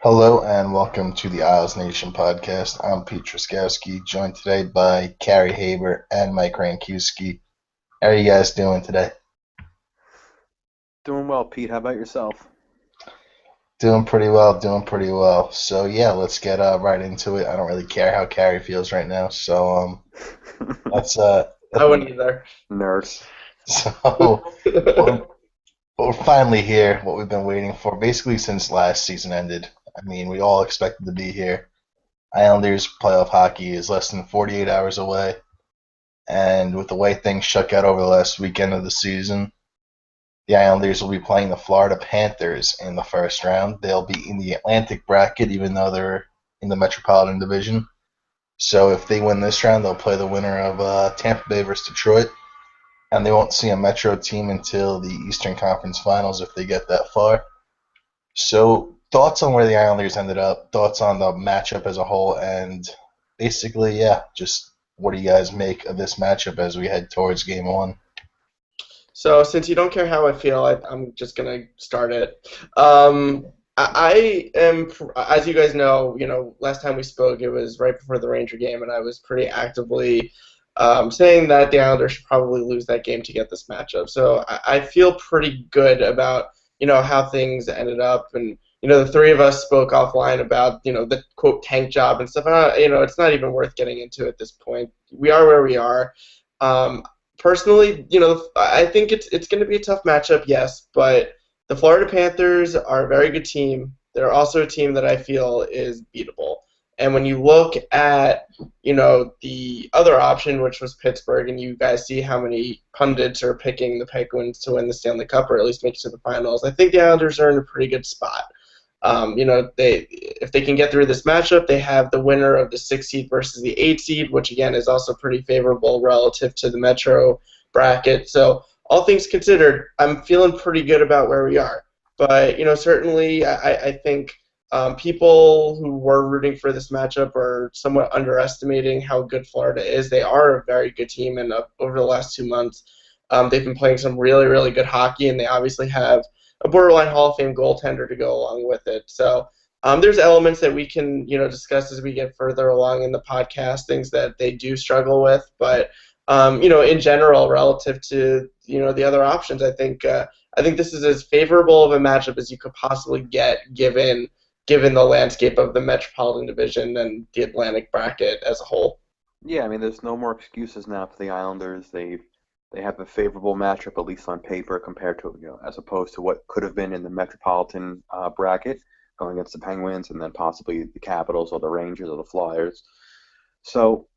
Hello and welcome to the IslesNation podcast. I'm Pete Truskowski, joined today by Carey Haber and Mike Rankiewski. How are you guys doing today? Doing well, Pete. How about yourself? Doing pretty well, doing pretty well. So yeah, let's get right into it. I don't really care how Carey feels right now, so let's I wouldn't either. Nerd. so we're, we're finally here. What we've been waiting for, basically since last season ended. I mean, we all expected to be here. Islanders playoff hockey is less than 48 hours away. And with the way things shook out over the last weekend of the season, the Islanders will be playing the Florida Panthers in the first round. They'll be in the Atlantic bracket, even though they're in the Metropolitan Division. So if they win this round, they'll play the winner of Tampa Bay versus Detroit, and they won't see a Metro team until the Eastern Conference Finals if they get that far. So thoughts on where the Islanders ended up, thoughts on the matchup as a whole, and basically, yeah, just what do you guys make of this matchup as we head towards Game 1? So, since you don't care how I feel, I'm just gonna start it. I am, as you guys know, last time we spoke, it was right before the Ranger game, and I was pretty actively saying that the Islanders should probably lose that game to get this matchup. So, I feel pretty good about how things ended up, and the three of us spoke offline about the quote tank job and stuff. And it's not even worth getting into at this point. We are where we are. Um, Personally, I think it's going to be a tough matchup, yes, but the Florida Panthers are a very good team. They're also a team that I feel is beatable. And when you look at, the other option, which was Pittsburgh, and you guys see how many pundits are picking the Penguins to win the Stanley Cup or at least make it to the finals, I think the Islanders are in a pretty good spot. They if they can get through this matchup, they have the winner of the 6th seed versus the 8th seed, which again is also pretty favorable relative to the Metro bracket. So all things considered, I'm feeling pretty good about where we are. But certainly, I think people who were rooting for this matchup are somewhat underestimating how good Florida is. They are a very good team, and over the last 2 months, they've been playing some really, really good hockey, and they obviously have a borderline Hall of Fame goaltender to go along with it. So there's elements that we can discuss as we get further along in the podcast, things that they do struggle with, but in general, relative to the other options, I think this is as favorable of a matchup as you could possibly get given the landscape of the Metropolitan Division and the Atlantic bracket as a whole. Yeah, I mean, there's no more excuses now for the Islanders. They have a favorable matchup, at least on paper, compared to as opposed to what could have been in the Metropolitan bracket, going against the Penguins and then possibly the Capitals or the Rangers or the Flyers. So,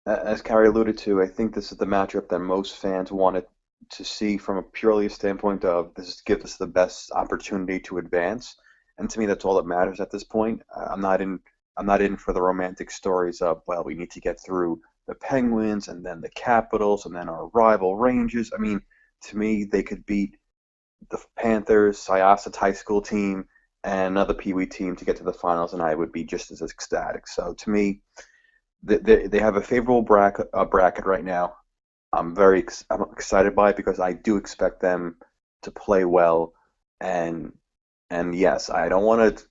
as Carey alluded to, I think this is the matchup that most fans wanted to see from a purely standpoint of this is gives us the best opportunity to advance. And to me, that's all that matters at this point. I'm not in for the romantic stories of, well, we need to get through the Penguins and then the Capitals and then our rival Rangers. I mean, to me, they could beat the Panthers, Syosset High School team, and another Pee Wee team to get to the finals, and I would be just as ecstatic. So to me, they have a favorable bracket right now. I'm excited by it because I do expect them to play well, and yes, I don't want to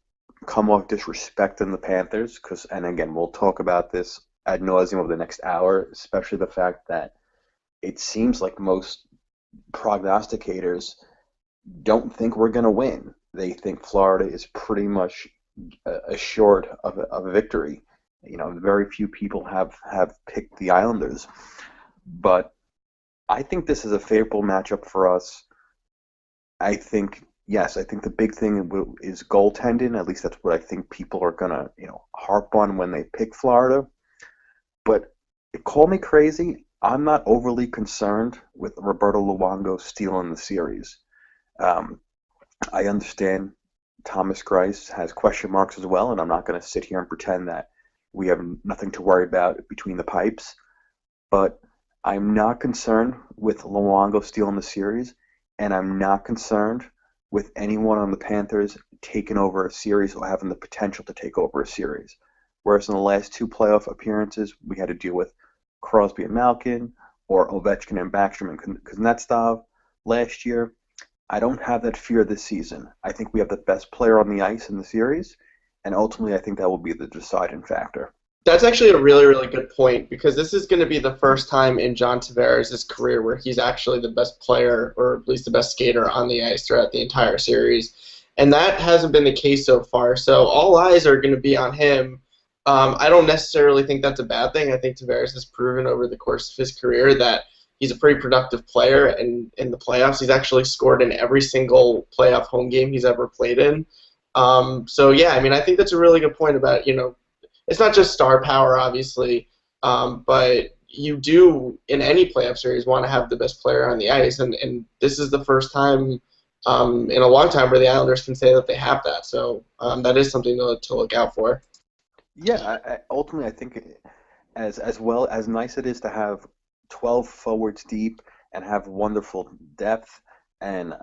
come off disrespecting the Panthers because, and again, we'll talk about this ad nauseum over the next hour, especially the fact that it seems like most prognosticators don't think we're going to win. They think Florida is pretty much assured of a victory. Very few people have picked the Islanders, but I think this is a favorable matchup for us. I think yes, I think the big thing is goaltending. At least that's what I think people are gonna harp on when they pick Florida. But call me crazy. I'm not overly concerned with Roberto Luongo stealing the series. Um, I understand Thomas Greiss has question marks as well, and I'm not going to sit here and pretend that we have nothing to worry about between the pipes. But I'm not concerned with Luongo stealing the series, and I'm not concerned with anyone on the Panthers taking over a series or having the potential to take over a series. Whereas in the last two playoff appearances, we had to deal with Crosby and Malkin or Ovechkin and Backstrom and Kuznetsov last year. I don't have that fear this season. I think we have the best player on the ice in the series, and ultimately, I think that will be the deciding factor. That's actually a really, really good point because this is going to be the first time in John Tavares' career where he's actually the best player, or at least the best skater on the ice throughout the entire series. And that hasn't been the case so far. So all eyes are going to be on him. I don't necessarily think that's a bad thing. I think Tavares has proven over the course of his career that he's a pretty productive player. And in the playoffs, he's actually scored in every single playoff home game he's ever played in. So yeah, I mean, I think that's a really good point about, it's not just star power, obviously, but you do, in any playoff series, want to have the best player on the ice, and this is the first time in a long time where the Islanders can say that they have that. So that is something to look out for. Yeah, ultimately, I think as well as nice it is to have 12 forwards deep and have wonderful depth, and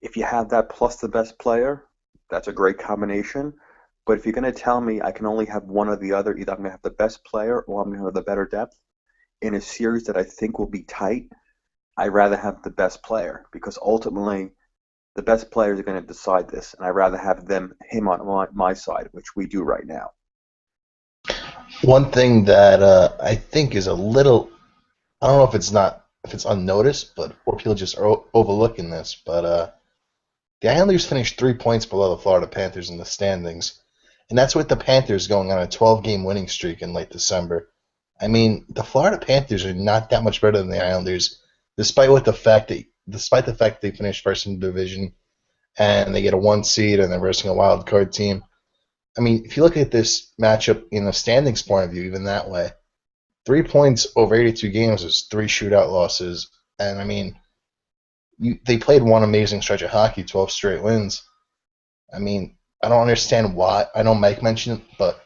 if you have that plus the best player, that's a great combination. But if you're going to tell me I can only have one or the other, either I'm going to have the best player or I'm going to have the better depth in a series that I think will be tight, I'd rather have the best player because ultimately the best players are going to decide this, and I'd rather have him on my side, which we do right now. One thing that I think is a little, I don't know if it's unnoticed, but or people just are overlooking this, but the Islanders finished 3 points below the Florida Panthers in the standings, and that's with the Panthers going on a 12-game winning streak in late December. I mean, the Florida Panthers are not that much better than the Islanders, despite the fact they finished first in the division and they get a 1 seed and they're versing a wild card team. I mean, if you look at this matchup in the standings point of view, even that way, 3 points over 82 games is three shootout losses, and I mean, they played one amazing stretch of hockey, 12 straight wins. I mean, I don't understand why. I know Mike mentioned it, but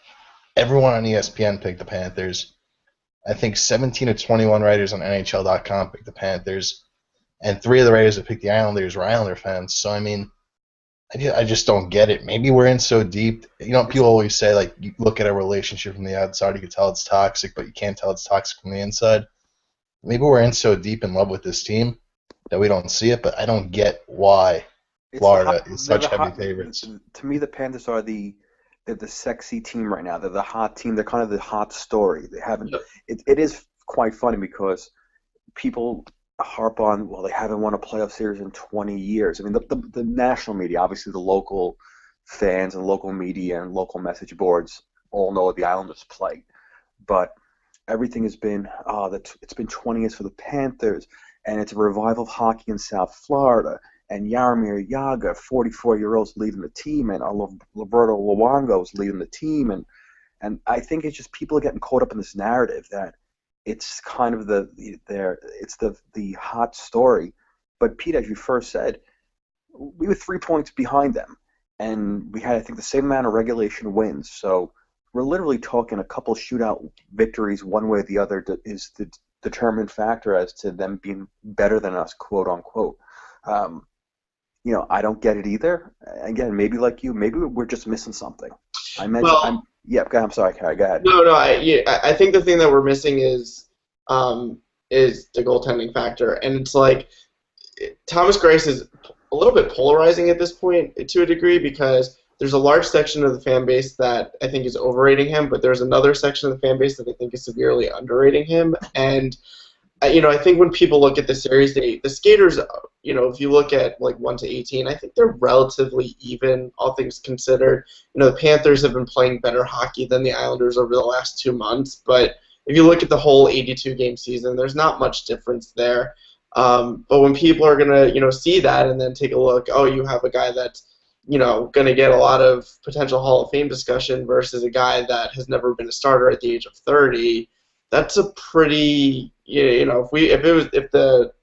everyone on ESPN picked the Panthers. I think 17 to 21 writers on NHL.com picked the Panthers, and three of the writers that picked the Islanders were Islander fans. So, I mean, I just don't get it. Maybe we're in so deep. People always say, like, you look at a relationship from the outside, you can tell it's toxic, but you can't tell it's toxic from the inside. Maybe we're in so deep in love with this team that we don't see it, but I don't get why Florida is such heavy favorites. To me, the Panthers are they're the sexy team right now. They're the hot team. They're kind of the hot story. They haven't. Yep. It is quite funny because people harp on, well, they haven't won a playoff series in 20 years. I mean, the national media, obviously the local fans and local media and local message boards all know the Islanders play, but everything has been it's been 20 years for the Panthers, and it's a revival of hockey in South Florida. And Jaromir Jagr, 44-year-old, leading the team, and Roberto Luongo is leading the team, and I think it's just people are getting caught up in this narrative that it's kind of the hot story. But Pete, as you first said, we were 3 points behind them, and we had, I think, the same amount of regulation wins. So we're literally talking a couple shootout victories one way or the other is the determined factor as to them being better than us, quote unquote. I don't get it either. Again, maybe like you, maybe we're just missing something. I'm sorry, Carey, go ahead. No, I think the thing that we're missing is the goaltending factor, and it's like Thomas Greiss is a little bit polarizing at this point to a degree because there's a large section of the fan base that I think is overrating him, but there's another section of the fan base that I think is severely underrating him, and I think when people look at the series, the skaters, if you look at like 1 to 18, I think they're relatively even, all things considered. The Panthers have been playing better hockey than the Islanders over the last 2 months, but if you look at the whole 82-game season, there's not much difference there. But when people are gonna, see that and then take a look, oh, you have a guy that's, gonna get a lot of potential Hall of Fame discussion versus a guy that has never been a starter at the age of 30. That's a pretty, if the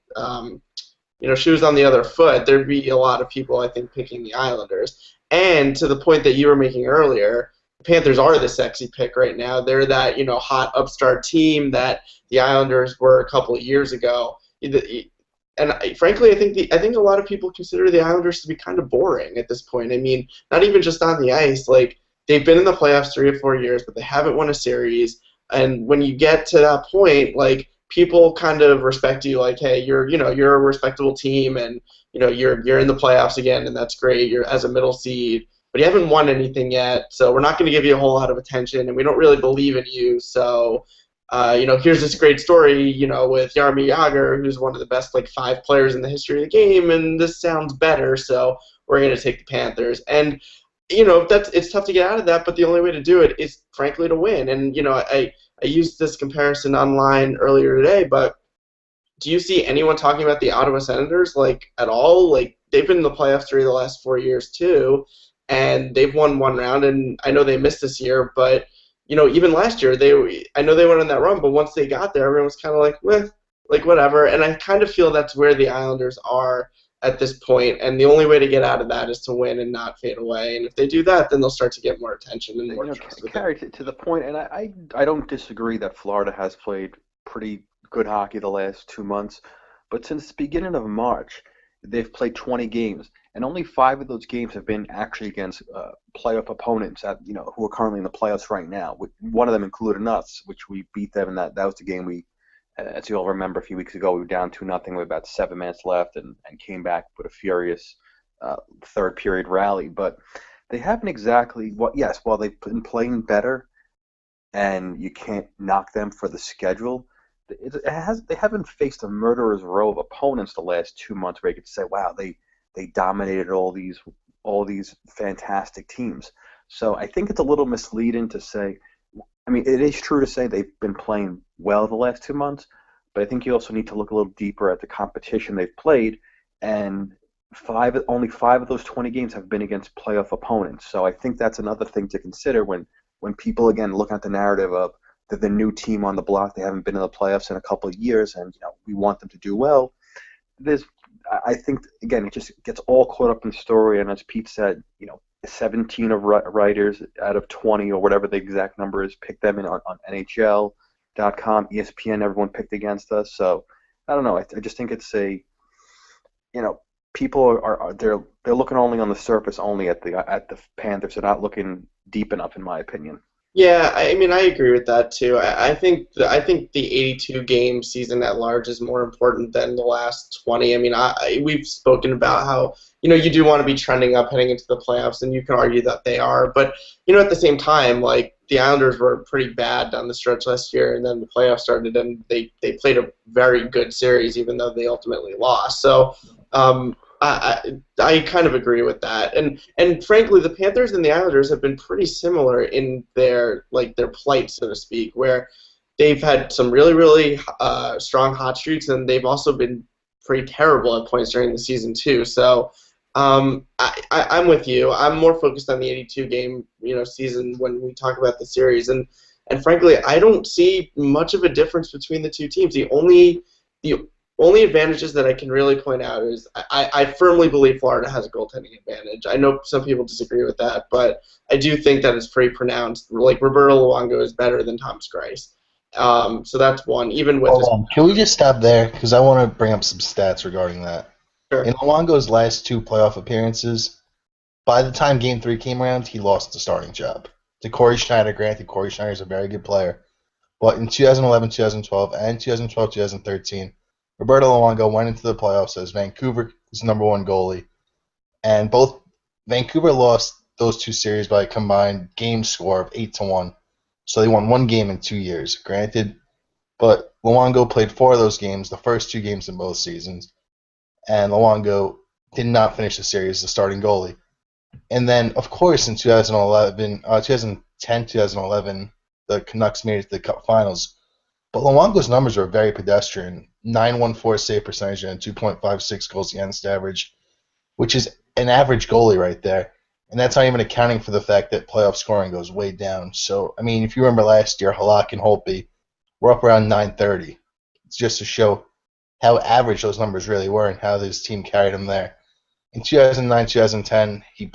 shoe was on the other foot, there'd be a lot of people, I think, picking the Islanders. And to the point that you were making earlier, the Panthers are the sexy pick right now. They're that, hot upstart team that the Islanders were a couple of years ago. And frankly, I think a lot of people consider the Islanders to be kind of boring at this point. I mean, not even just on the ice. Like, they've been in the playoffs 3 or 4 years, but they haven't won a series. And when you get to that point, like, people kind of respect you, like, hey, you're a respectable team, and you're in the playoffs again, and that's great. You're as a middle seed, but you haven't won anything yet, so we're not going to give you a whole lot of attention, and we don't really believe in you. So, here's this great story, with Jaromir Jagr, who's one of the best like 5 players in the history of the game, and this sounds better, so we're going to take the Panthers. And it's tough to get out of that, but the only way to do it is frankly to win. And I used this comparison online earlier today, but do you see anyone talking about the Ottawa Senators like at all? Like they've been in the playoffs 3 of the last 4 years too, and they've won one round. And I know they missed this year, but even last year I know they went on that run, but once they got there, everyone was kind of like, like whatever. And I kind of feel that's where the Islanders are at this point, and the only way to get out of that is to win and not fade away. And if they do that, then they'll start to get more attention and more trust with Carey, to the point, and I don't disagree that Florida has played pretty good hockey the last 2 months, but since the beginning of March, they've played 20 games, and only 5 of those games have been actually against playoff opponents who are currently in the playoffs right now. One of them including us, which we beat them, and that was the game we. As you all remember, a few weeks ago, we were down 2-0 with about 7 minutes left and came back with a furious third period rally. But they haven't exactly, while they've been playing better and you can't knock them for the schedule, they haven't faced a murderer's row of opponents the last 2 months where you could say, wow, they dominated all these fantastic teams. So I think it's a little misleading to say, I mean, it is true to say they've been playing well the last 2 months, but I think you also need to look a little deeper at the competition they've played, and only 5 of those 20 games have been against playoff opponents. So I think that's another thing to consider when people again look at the narrative of the new team on the block. They haven't been in the playoffs in a couple of years, and we want them to do well. I think again, it just gets all caught up in the story, and as Pete said, 17 of writers out of 20 or whatever the exact number is picked them in on NHL.com, ESPN. Everyone picked against us. So I don't know. I just think it's people are they're looking only on the surface, only at the Panthers. They're not looking deep enough, in my opinion. Yeah, I mean, I agree with that too. I think the 82 game season at large is more important than the last 20. I mean, we've spoken about how you do want to be trending up heading into the playoffs, and you can argue that they are. But at the same time, like the Islanders were pretty bad down the stretch last year, and then the playoffs started, and they played a very good series, even though they ultimately lost. So. I kind of agree with that, and frankly, the Panthers and the Islanders have been pretty similar in their plight, so to speak, where they've had some really really strong hot streaks, and they've also been pretty terrible at points during the season too. So I'm with you. I'm more focused on the 82 game season when we talk about the series, and frankly, I don't see much of a difference between the two teams. The only advantages that I can really point out is I firmly believe Florida has a goaltending advantage. I know some people disagree with that, but I do think that it's pretty pronounced. Like Roberto Luongo is better than Thomas Greiss. So that's one. Even with Hold on. Can we just stop there? Because I want to bring up some stats regarding that. Sure. In Luongo's last 2 playoff appearances, by the time Game 3 came around, he lost the starting job to Corey Schneider. Granted, Corey Schneider is a very good player. But in 2011, 2012, and 2012, 2013, Roberto Luongo went into the playoffs as Vancouver's #1 goalie, and both Vancouver lost those 2 series by a combined game score of 8-1. So they won 1 game in 2 years, granted, but Luongo played 4 of those games, the first 2 games in both seasons, and Luongo did not finish the series as the starting goalie. And then, of course, in 2010, 2011, the Canucks made it to the Cup Finals. But Luongo's numbers were very pedestrian. 9.14 save percentage and 2.56 goals against average, which is an average goalie right there. And that's not even accounting for the fact that playoff scoring goes way down. So, I mean, if you remember last year, Halak and Holtby were up around 930. It's just to show how average those numbers really were and how this team carried him there. In 2009, 2010, he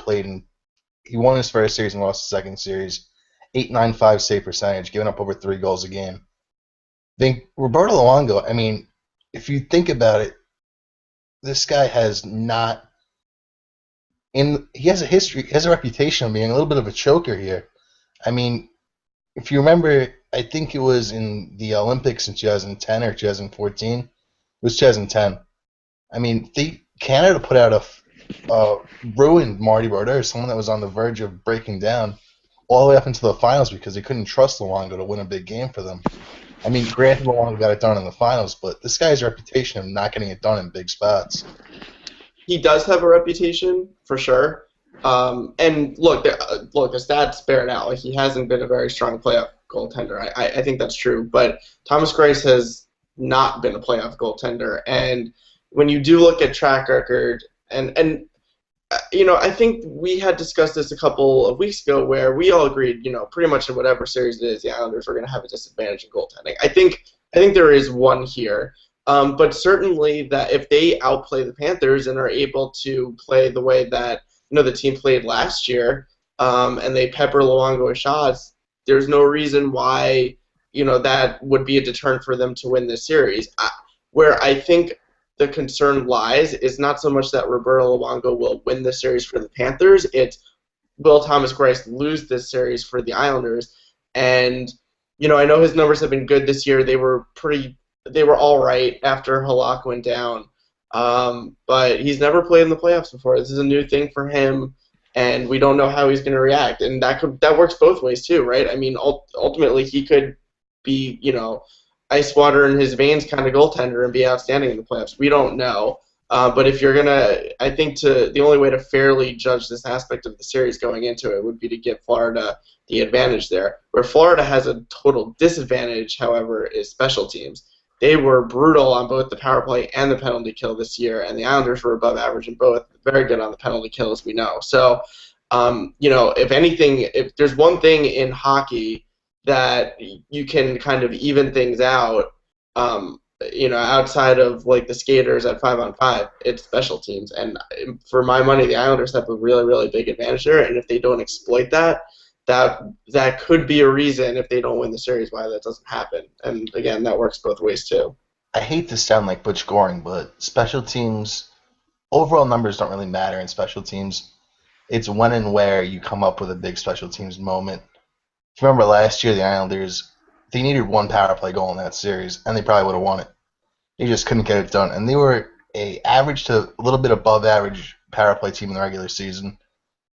won his first series and lost the second series. 8.95 save percentage, giving up over 3 goals a game. Think Roberto Luongo, I mean, if you think about it, this guy has not he has a history, he has a reputation of being a little bit of a choker here. I mean, if you remember, I think it was in the Olympics in 2010 or 2014. It was 2010. I mean, Canada put out ruined Marty Brodeur, someone that was on the verge of breaking down, all the way up into the finals because they couldn't trust Luongo to win a big game for them. I mean, granted, Luongo got it done in the finals, but this guy's reputation of not getting it done in big spots. He does have a reputation for sure. And look, the stats bear it out. Like, he hasn't been a very strong playoff goaltender. I think that's true. But Thomas Greiss has not been a playoff goaltender. And when you do look at track record, I think we had discussed this a couple of weeks ago where we all agreed, pretty much in whatever series it is, the Islanders are going to have a disadvantage in goaltending. I think there is one here. But certainly that if they outplay the Panthers and are able to play the way that the team played last year, and they pepper Luongo with shots, there's no reason why that would be a deterrent for them to win this series. Where I think the concern lies is not so much that Roberto Luongo will win this series for the Panthers. It's will Thomas Greiss lose this series for the Islanders? And I know his numbers have been good this year. They were all right after Halak went down. But he's never played in the playoffs before. This is a new thing for him, and we don't know how he's going to react. And that works both ways too, right? I mean, ultimately he could be, ice water in his veins kind of goaltender and be outstanding in the playoffs. We don't know. But if you're I think the only way to fairly judge this aspect of the series going into it would be to give Florida the advantage there. Where Florida has a total disadvantage, however, is special teams. They were brutal on both the power play and the penalty kill this year, and the Islanders were above average in both. Very good on the penalty kill, as we know. So, if anything, if there's one thing in hockey that you can kind of even things out, outside of like the skaters at 5-on-5, it's special teams. And for my money, the Islanders have a really, really big advantage there. And if they don't exploit that, that could be a reason if they don't win the series why that doesn't happen. And again, that works both ways too. I hate to sound like Butch Goring, but special teams, overall numbers don't really matter in special teams. It's when and where you come up with a big special teams moment. If you remember last year, the Islanders, they needed one power play goal in that series, and they probably would have won it. They just couldn't get it done. And they were a average to a little bit above average power play team in the regular season.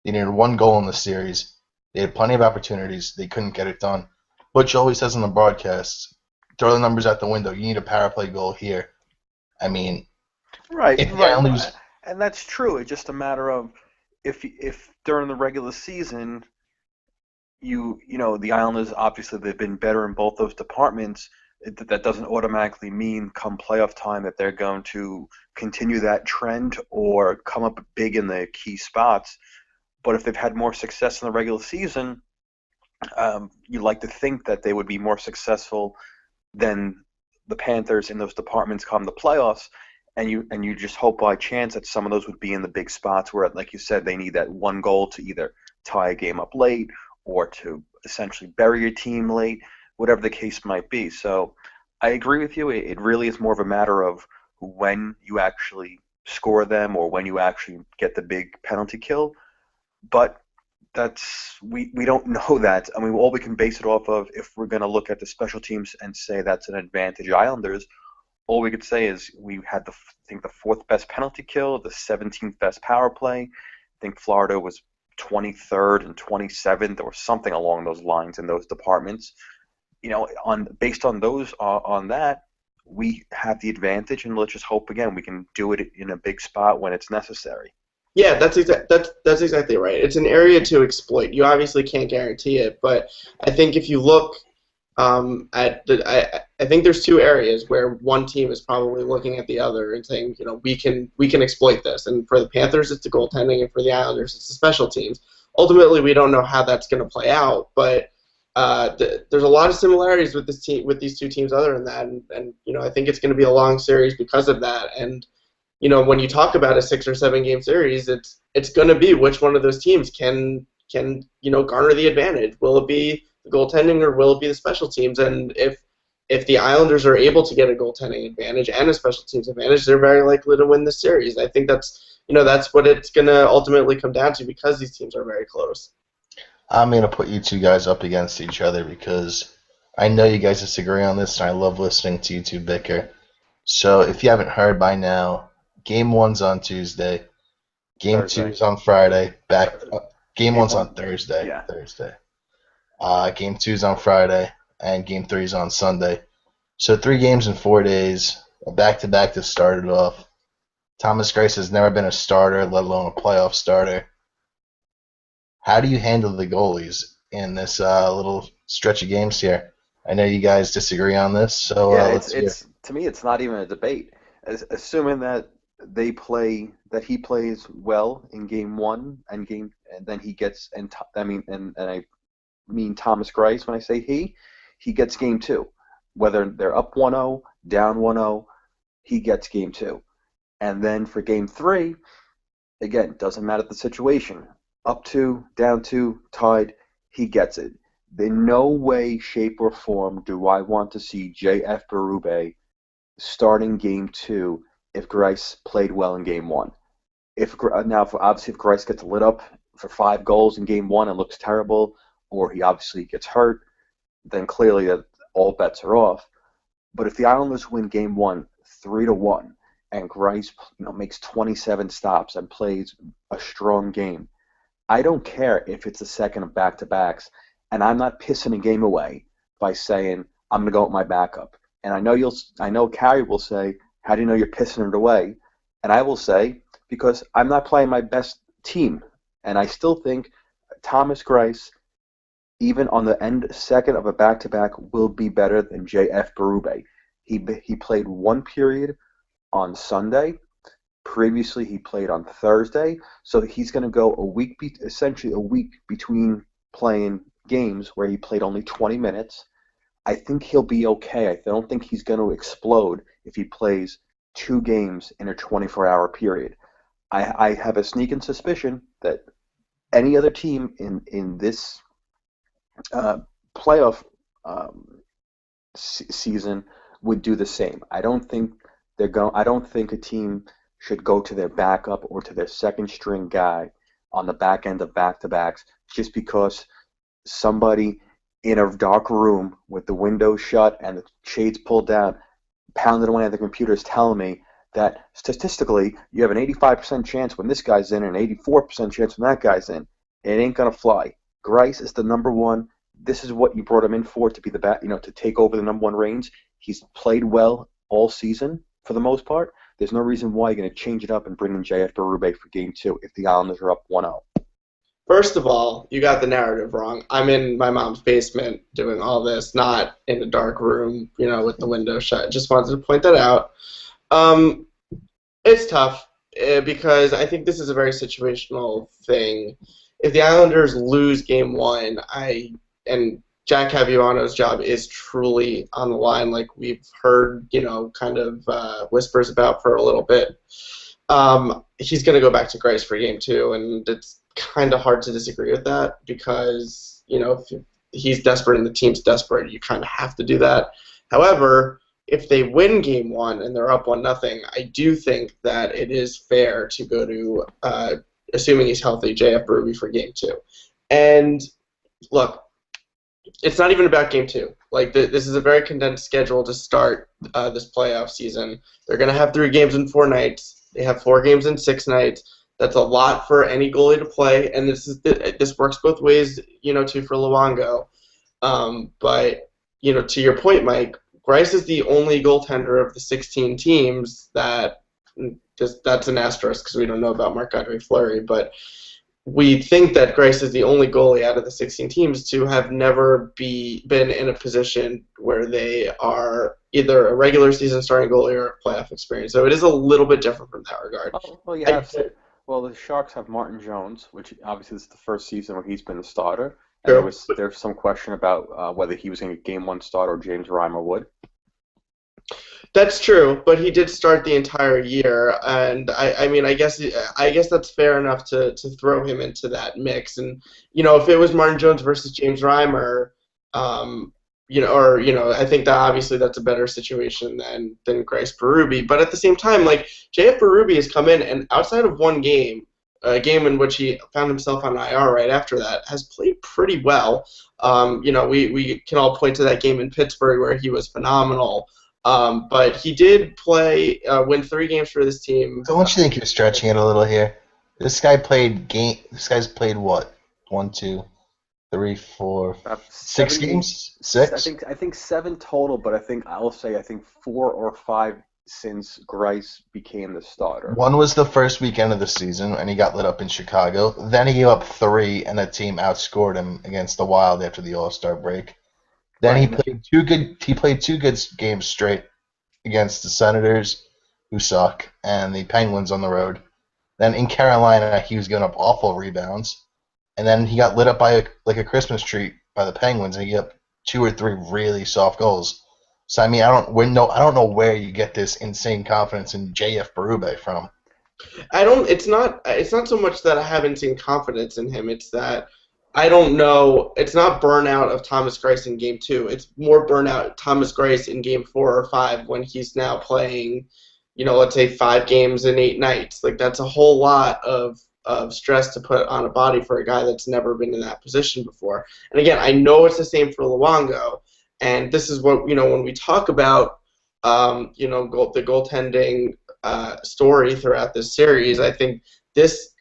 They needed one goal in the series. They had plenty of opportunities. They couldn't get it done. Butch always says on the broadcasts, throw the numbers out the window. You need a power play goal here. I mean, Right, if the right, Islanders, and that's true. It's just a matter of if during the regular season the Islanders obviously they've been better in both those departments. That doesn't automatically mean come playoff time that they're going to continue that trend or come up big in the key spots. But if they've had more success in the regular season, you'd like to think that they would be more successful than the Panthers in those departments come the playoffs. And you just hope by chance that some of those would be in the big spots where, like you said, they need that one goal to either tie a game up late or to essentially bury your team late, whatever the case might be. So I agree with you. It really is more of a matter of when you actually score them or when you actually get the big penalty kill. But we don't know that. I mean, all we can base it off of, if we're going to look at the special teams and say that's an advantage Islanders, all we could say is we had I think the fourth best penalty kill, the 17th best power play. I think Florida was 23rd and 27th or something along those lines in those departments. Based on those on that, we have the advantage, and let's just hope again we can do it in a big spot when it's necessary. Yeah, that's exactly right. It's an area to exploit. You obviously can't guarantee it, but I think if you look I think there's two areas where one team is probably looking at the other and saying, we can exploit this. And for the Panthers, it's the goaltending, and for the Islanders, it's the special teams. Ultimately, we don't know how that's going to play out, but there's a lot of similarities with these two teams. Other than that, and I think it's going to be a long series because of that. And when you talk about a 6 or 7 game series, it's going to be which one of those teams can garner the advantage. Will it be the goaltending or will it be the special teams? And if the Islanders are able to get a goaltending advantage and a special teams advantage, they're very likely to win the series. I think that's what it's going to ultimately come down to because these teams are very close. I'm gonna put you two guys up against each other because I know you guys disagree on this, and I love listening to you two bicker. So if you haven't heard by now, Game One's on Tuesday, Game Thursday. Two's on Friday. Game Game One's on one. Thursday. Yeah. Thursday. Game Two's on Friday, and Game Three's on Sunday. So 3 games in 4 days, a back-to-back to start it off. Thomas Grace has never been a starter, let alone a playoff starter. How do you handle the goalies in this little stretch of games here? I know you guys disagree on this, so Yeah, let's hear. it's to me it's not even a debate. Assuming that he plays well in game one and then he gets and I mean Thomas Grice when I say he gets game two. Whether they're up 1-0, down 1-0, he gets game two. And then for game three, again, doesn't matter the situation. Up two, down two, tied, he gets it. In no way, shape, or form do I want to see J.F. Berube starting game two if Grice played well in game one. Obviously, if Grice gets lit up for 5 goals in game one and looks terrible, or he obviously gets hurt, then clearly that all bets are off. But if the Islanders win game one 3-1 and Grice makes 27 stops and plays a strong game, I don't care if it's the second of back-to-backs, and I'm not pissing a game away by saying I'm going to go with my backup. And I know Carey will say, "How do you know you're pissing it away?" And I will say, because I'm not playing my best team, and I still think Thomas Grice, even on the end second of a back-to-back, will be better than J.F. Berube. He played 1 period on Sunday. Previously, he played on Thursday, so he's going to go essentially a week between playing games where he played only 20 minutes. I think he'll be okay. I don't think he's going to explode if he plays 2 games in a 24-hour period. I have a sneaking suspicion that any other team in this playoff season would do the same. I don't think a team should go to their backup or to their second string guy on the back end of back-to-backs just because somebody in a dark room with the windows shut and the shades pulled down, pounded away at the computer is telling me that statistically you have an 85% chance when this guy's in and an 84% chance when that guy's in. It ain't going to fly. Grice is the number one. This is what you brought him in for, to be the to take over the number one reins. He's played well all season for the most part. There's no reason why you're going to change it up and bring in J.F. Berube for game two if the Islanders are up 1-0. First of all, you got the narrative wrong. I'm in my mom's basement doing all this, not in a dark room, with the window shut. Just wanted to point that out. It's tough because I think this is a very situational thing. If the Islanders lose game one, and Jack Caviano's job is truly on the line, like we've heard, kind of whispers about for a little bit. He's going to go back to Grice for game two, and it's kind of hard to disagree with that because, if he's desperate and the team's desperate, you kind of have to do that. However, if they win game one and they're up 1-0, I do think that it is fair to go to, assuming he's healthy, J.F. Berube for game two. And look, it's not even about game two. Like, this is a very condensed schedule to start this playoff season. They're going to have 3 games in 4 nights. They have 4 games in 6 nights. That's a lot for any goalie to play, and this works both ways, too, for Luongo. But, to your point, Mike, Grice is the only goaltender of the 16 teams that's an asterisk because we don't know about Marc-Andre Fleury, but we think that Grice is the only goalie out of the 16 teams to have never been in a position where they are either a regular season starting goalie or a playoff experience. So it is a little bit different from that regard. Well, the Sharks have Martin Jones, which obviously this is the first season where he's been the starter. And True. there's some question about whether he was going to get game one start or James Reimer would. That's true, but he did start the entire year, and I guess that's fair enough to throw him into that mix. And if it was Martin Jones versus James Reimer, I think that obviously that's a better situation than Grice Berube. But at the same time, like J.F. Berube has come in, and outside of 1 game, a game in which he found himself on IR right after that, has played pretty well. We can all point to that game in Pittsburgh where he was phenomenal. But he did win 3 games for this team. Don't you think you're stretching it a little here? This guy's played what? 1, 2, 3, 4, 6 70, games? 6? I think 7 total, but I think 4 or 5 since Grice became the starter. One was the first weekend of the season, and he got lit up in Chicago. Then he gave up 3, and the team outscored him against the Wild after the All-Star break. Then Right. He played 2 good games straight against the Senators, who suck, and the Penguins on the road. Then in Carolina, he was giving up awful rebounds, and then he got lit up by like a Christmas tree by the Penguins, and he gave up 2 or 3 really soft goals. So I mean, I don't know where you get this insane confidence in JF Berube from. It's not so much that I haven't seen confidence in him. It's that I don't know. It's not burnout of Thomas Greiss in Game 2. It's more burnout of Thomas Greiss in Game 4 or 5 when he's now playing, let's say 5 games in 8 nights. Like that's a whole lot of stress to put on a body for a guy that's never been in that position before. And again, I know it's the same for Luongo. And this is what, when we talk about, the goaltending story throughout this series, I think this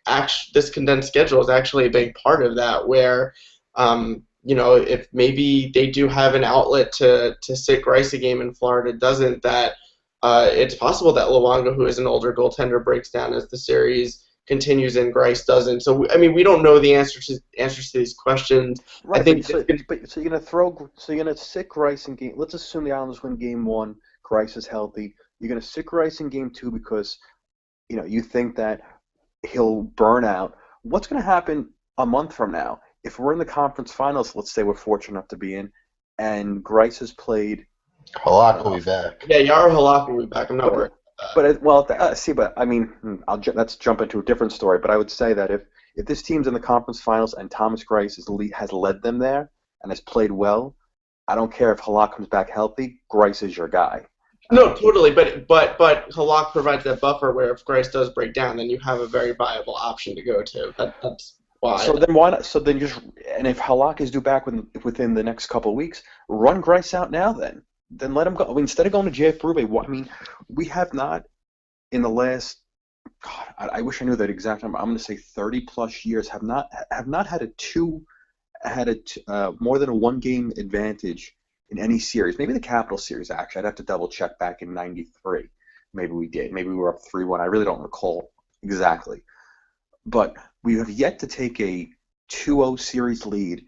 condensed schedule is actually a big part of that, where, if maybe they do have an outlet to sit Greiss a game and Florida doesn't, that it's possible that Luongo, who is an older goaltender, breaks down as the series continues and Greiss doesn't. So I mean, we don't know the answers to these questions. Right. I think so you're gonna sit Greiss in game. Let's assume the Islanders win Game 1. Greiss is healthy. You're gonna sit Greiss in Game 2 because you think that he'll burn out. What's gonna happen a month from now if we're in the conference finals? Let's say we're fortunate enough to be in, and Greiss has played. Halak will be back. Yeah, Yara Halak will be back. I'm not worried. Let's jump into a different story. But I would say that if this team's in the conference finals and Thomas Greiss has led them there and has played well, I don't care if Halak comes back healthy. Greiss is your guy. No, totally. But Halak provides that buffer where if Greiss does break down, then you have a very viable option to go to. That's why. So then why not? If Halak is due back within the next couple of weeks, run Greiss out now. Then let him go. I mean, instead of going to JF Berube, we have not in the last. God, I wish I knew that exact number. I'm going to say 30+ years have not had more than a 1-game advantage in any series. Maybe the Capital series, actually. I'd have to double check back in '93. Maybe we did. Maybe we were up 3-1. I really don't recall exactly. But we have yet to take a 2-0 series lead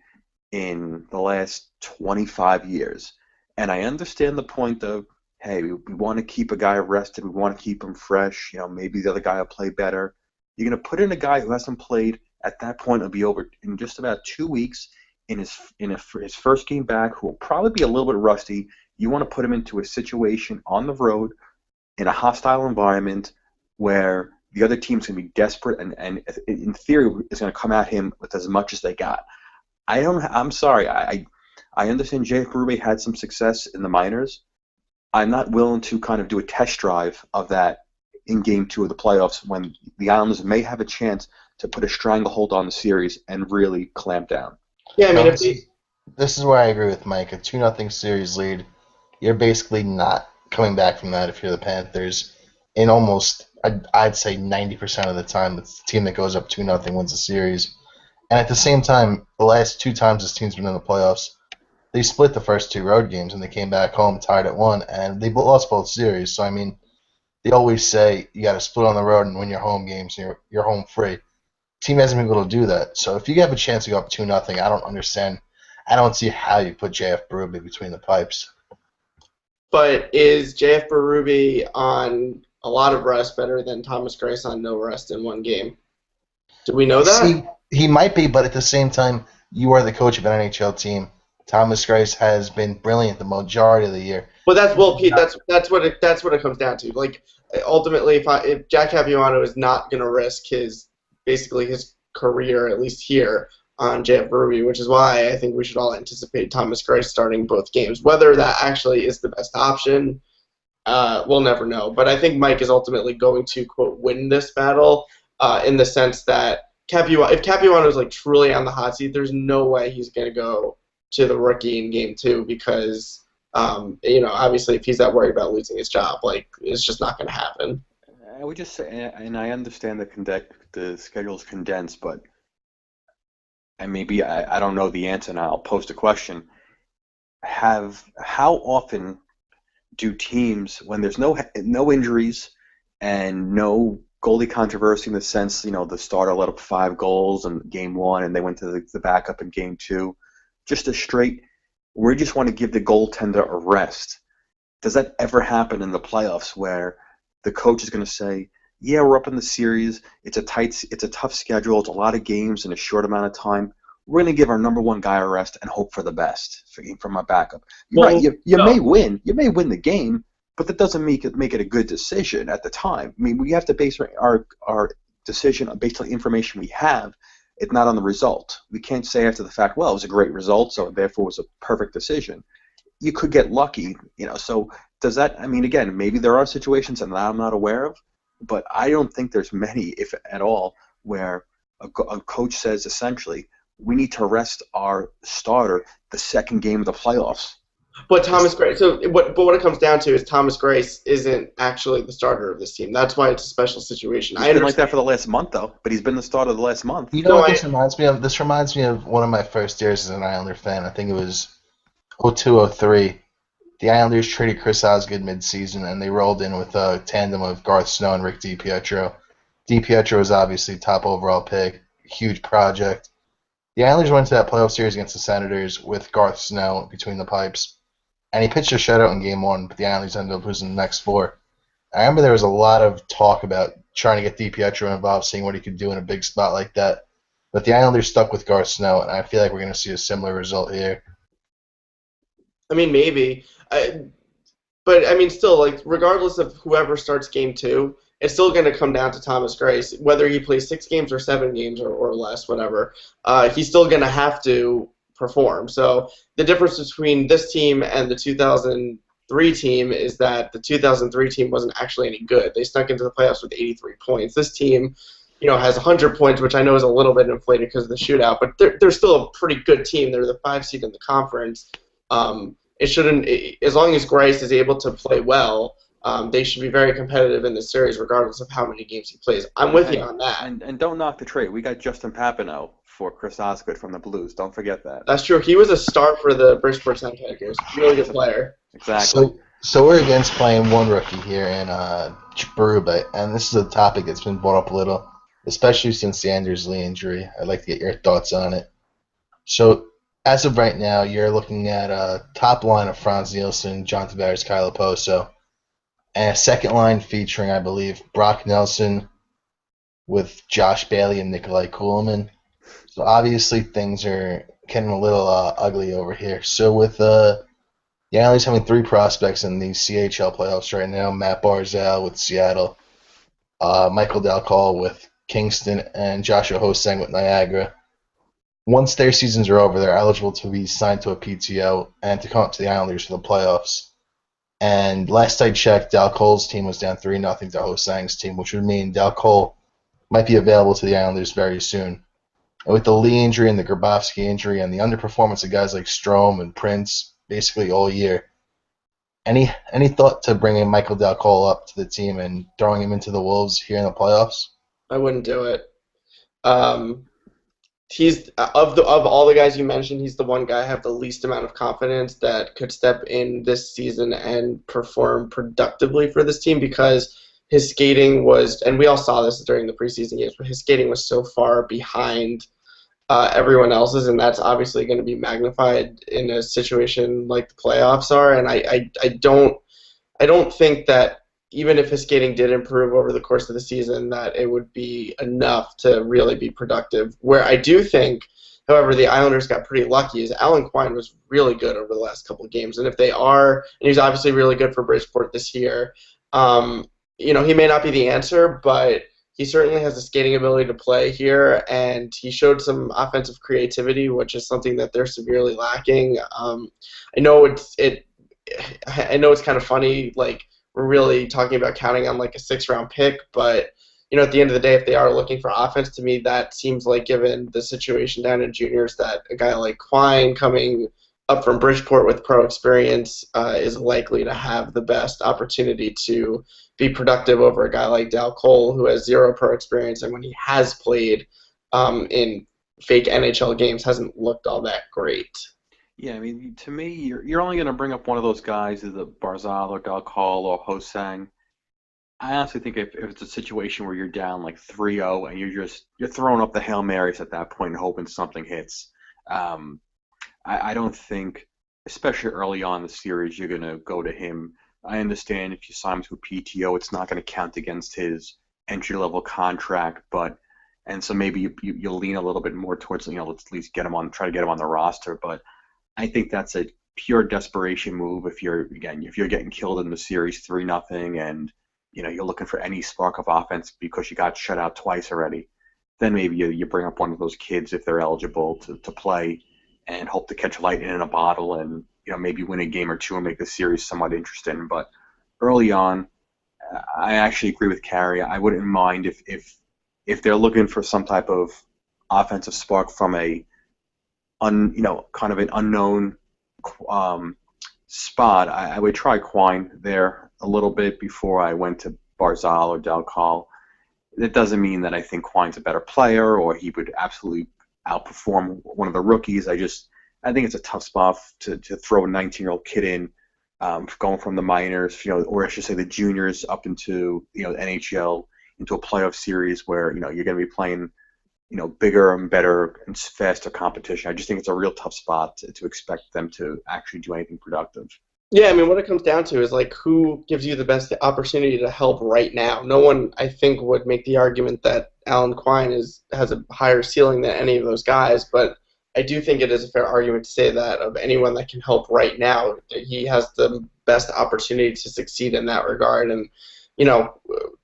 in the last 25 years. And I understand the point of, hey, we want to keep a guy rested. We want to keep him fresh. Maybe the other guy will play better. You're going to put in a guy who hasn't played at that point. It'll be over in just about 2 weeks in his first game back, who will probably be a little bit rusty. You want to put him into a situation on the road in a hostile environment where the other team's going to be desperate and in theory is going to come at him with as much as they got. I'm sorry. I understand J.F. Berube had some success in the minors. I'm not willing to kind of do a test drive of that in Game 2 of the playoffs when the Islanders may have a chance to put a stranglehold on the series and really clamp down. Yeah, I mean, this is where I agree with Mike. A 2-0 series lead, you're basically not coming back from that if you're the Panthers. In almost, I'd say 90% of the time, it's the team that goes up 2-0 wins the series. And at the same time, the last 2 times this team's been in the playoffs, they split the first 2 road games and they came back home tied at 1, and they lost both series. So I mean, they always say you got to split on the road and win your home games. And you're home free. Team hasn't been able to do that. So if you have a chance to go up 2-0, I don't understand. I don't see how you put JF Berube between the pipes. But is JF Berube on a lot of rest better than Thomas Greiss on no rest in 1 game? Do we know that? See, he might be, but at the same time, you are the coach of an NHL team. Thomas Greiss has been brilliant the majority of the year. Well, Pete, that's what it comes down to. Like, ultimately, if Jack Capuano is not going to risk his career, at least here, on JF Berube, which is why I think we should all anticipate Thomas Greiss starting both games. Whether that actually is the best option, we'll never know. But I think Mike is ultimately going to, quote, win this battle. in the sense that if Capuano is like truly on the hot seat, there's no way he's going to go to the rookie in game 2 because obviously if he's that worried about losing his job, like it's just not going to happen. I would just say, and I understand the schedule's condensed, but and maybe I don't know the answer, and I'll post a question. How often do teams, when there's no injuries and no goalie controversy in the sense, the starter let up 5 goals in game 1 and they went to the backup in game 2, just a straight, we just want to give the goaltender a rest. Does that ever happen in the playoffs where the coach is going to say, yeah, we're up in the series, it's a tough schedule, it's a lot of games in a short amount of time, we're going to give our number 1 guy a rest and hope for the best from our backup. Well, you may win the game, but that doesn't make it a good decision at the time. I mean, we have to base our decision based on the information we have. It's not on the result. We can't say after the fact, well, it was a great result, so therefore it was a perfect decision. You could get lucky, So does that? I mean, again, maybe there are situations that I'm not aware of, but I don't think there's many, if at all, where a coach says essentially, we need to rest our starter the second game of the playoffs. But Thomas Grace. But what it comes down to is Thomas Grace isn't actually the starter of this team. That's why it's a special situation. He's been like that for the last month, though. But he's been the starter the last month. You know what this reminds me of? This reminds me of one of my first years as an Islander fan. I think it was 02-03. The Islanders traded Chris Osgood mid-season, and they rolled in with a tandem of Garth Snow and Rick DiPietro. DiPietro was obviously top overall pick, huge project. The Islanders went to that playoff series against the Senators with Garth Snow between the pipes. And he pitched a shutout in game 1, but the Islanders ended up losing the next 4. I remember there was a lot of talk about trying to get DiPietro involved, seeing what he could do in a big spot like that. But the Islanders stuck with Garth Snow, and I feel like we're going to see a similar result here. I mean, maybe. But, I mean, still, like, regardless of whoever starts game 2, it's still going to come down to Thomas Grace. Whether he plays 6 games or 7 games or less, whatever, he's still going to have to perform. So the difference between this team and the 2003 team is that the 2003 team wasn't actually any good. They snuck into the playoffs with 83 points. This team, has 100 points, which I know is a little bit inflated because of the shootout, but they're still a pretty good team. They're the 5 seed in the conference. As long as Grace is able to play well, they should be very competitive in this series regardless of how many games he plays. I'm with you on that. And don't knock the trade. We got Justin Papineau for Chris Osgood from the Blues. Don't forget that. That's true. He was a star for the Bridgeport Sandpackers. Really good player. Exactly. So we're against playing one rookie here in Berube, and this is a topic that's been brought up a little, especially since the Anders Lee injury. I'd like to get your thoughts on it. So as of right now, you're looking at a top line of Franz Nielsen, John Tavares, Kyle Oposo, and a second line featuring, I believe, Brock Nelson with Josh Bailey and Nikolai Kuhlman. So obviously things are getting a little ugly over here. So with the Islanders having 3 prospects in the CHL playoffs right now, Matt Barzal with Seattle, Michael Dalcol with Kingston, and Joshua Hosang with Niagara. Once their seasons are over, they're eligible to be signed to a PTO and to come up to the Islanders for the playoffs. And last I checked, Dalcol's team was down 3-0 to Hosang's team, which would mean Dalcol might be available to the Islanders very soon. And with the Lee injury and the Grabowski injury and the underperformance of guys like Strome and Prince basically all year, any thought to bringing Michael Dalcol up to the team and throwing him into the Wolves here in the playoffs? I wouldn't do it. He's of all the guys you mentioned, he's the one guy I have the least amount of confidence that could step in this season and perform productively for this team because his skating was, and we all saw this during the preseason games, but his skating was so far behind everyone else's, and that's obviously going to be magnified in a situation like the playoffs are. And I don't think that even if his skating did improve over the course of the season, that it would be enough to really be productive. Where I do think, however, the Islanders got pretty lucky is Alan Quine was really good over the last couple of games. And if they are, and he's obviously really good for Bridgeport this year, he may not be the answer, but he certainly has the skating ability to play here, and he showed some offensive creativity, which is something that they're severely lacking. I know it's kind of funny, like, we're really talking about counting on like a 6-round pick, but at the end of the day, if they are looking for offense, to me, that seems like, given the situation down in juniors, that a guy like Quine coming up from Bridgeport with pro experience is likely to have the best opportunity to be productive over a guy like Dal Cole, who has zero pro experience, and when he has played in fake NHL games, hasn't looked all that great. Yeah, I mean, to me, you're only going to bring up one of those guys, either Barzal or Dalcall or Hosang. I honestly think if it's a situation where you're down like 3-0 and you're throwing up the Hail Marys at that point and hoping something hits. Um, I don't think, especially early on in the series, you're going to go to him. I understand if you sign him to a PTO, it's not going to count against his entry level contract, but and so maybe you lean a little bit more towards, let's at least try to get him on the roster. But I think that's a pure desperation move if you're getting killed in the series 3-0 and you're looking for any spark of offense because you got shut out twice already. Then maybe you bring up one of those kids if they're eligible to play and hope to catch lightning in a bottle and maybe win a game or two and make the series somewhat interesting. But early on, I actually agree with Carey. I wouldn't mind if they're looking for some type of offensive spark from a kind of an unknown spot. I would try Quine there a little bit before I went to Barzal or Dalcal. That doesn't mean that I think Quine's a better player or he would absolutely outperform one of the rookies. I think it's a tough spot to throw a 19-year-old kid in, going from the minors, or I should say the juniors up into the NHL into a playoff series where you're going to be playing bigger and better and faster competition. I just think it's a real tough spot to expect them to actually do anything productive. Yeah, I mean, what it comes down to is like who gives you the best opportunity to help right now. No one, I think, would make the argument that Alan Quine has a higher ceiling than any of those guys, but I do think it is a fair argument to say that of anyone that can help right now, he has the best opportunity to succeed in that regard. And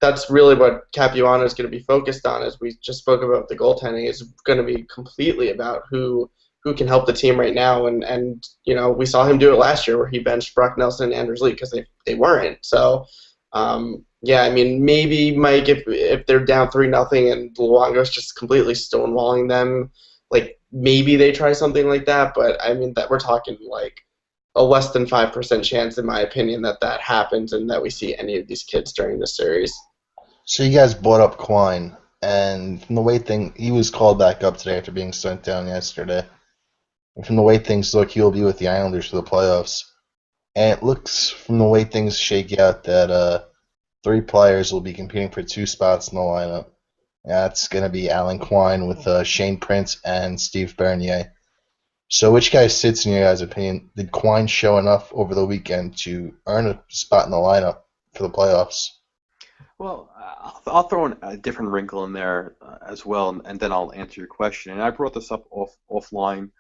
that's really what Capuano is going to be focused on, as we just spoke about the goaltending, is going to be completely about who can help the team right now. And we saw him do it last year where he benched Brock Nelson and Anders Lee because they weren't. So, yeah, I mean, maybe, Mike, if they're down 3-0 and Luongo's just completely stonewalling them, like maybe they try something like that. But, I mean, that we're talking like a less than 5% chance, in my opinion, that happens and that we see any of these kids during the series. So you guys brought up Quine, and from the way he was called back up today after being sent down yesterday. And from the way things look, he'll be with the Islanders for the playoffs. And it looks, from the way things shake out, that three players will be competing for two spots in the lineup. That's going to be Alan Quine with Shane Prince and Steve Bernier. So which guy sits in your guys' opinion? Did Quine show enough over the weekend to earn a spot in the lineup for the playoffs? Well, I'll throw in a different wrinkle in there as well, and then I'll answer your question. And I brought this up offline,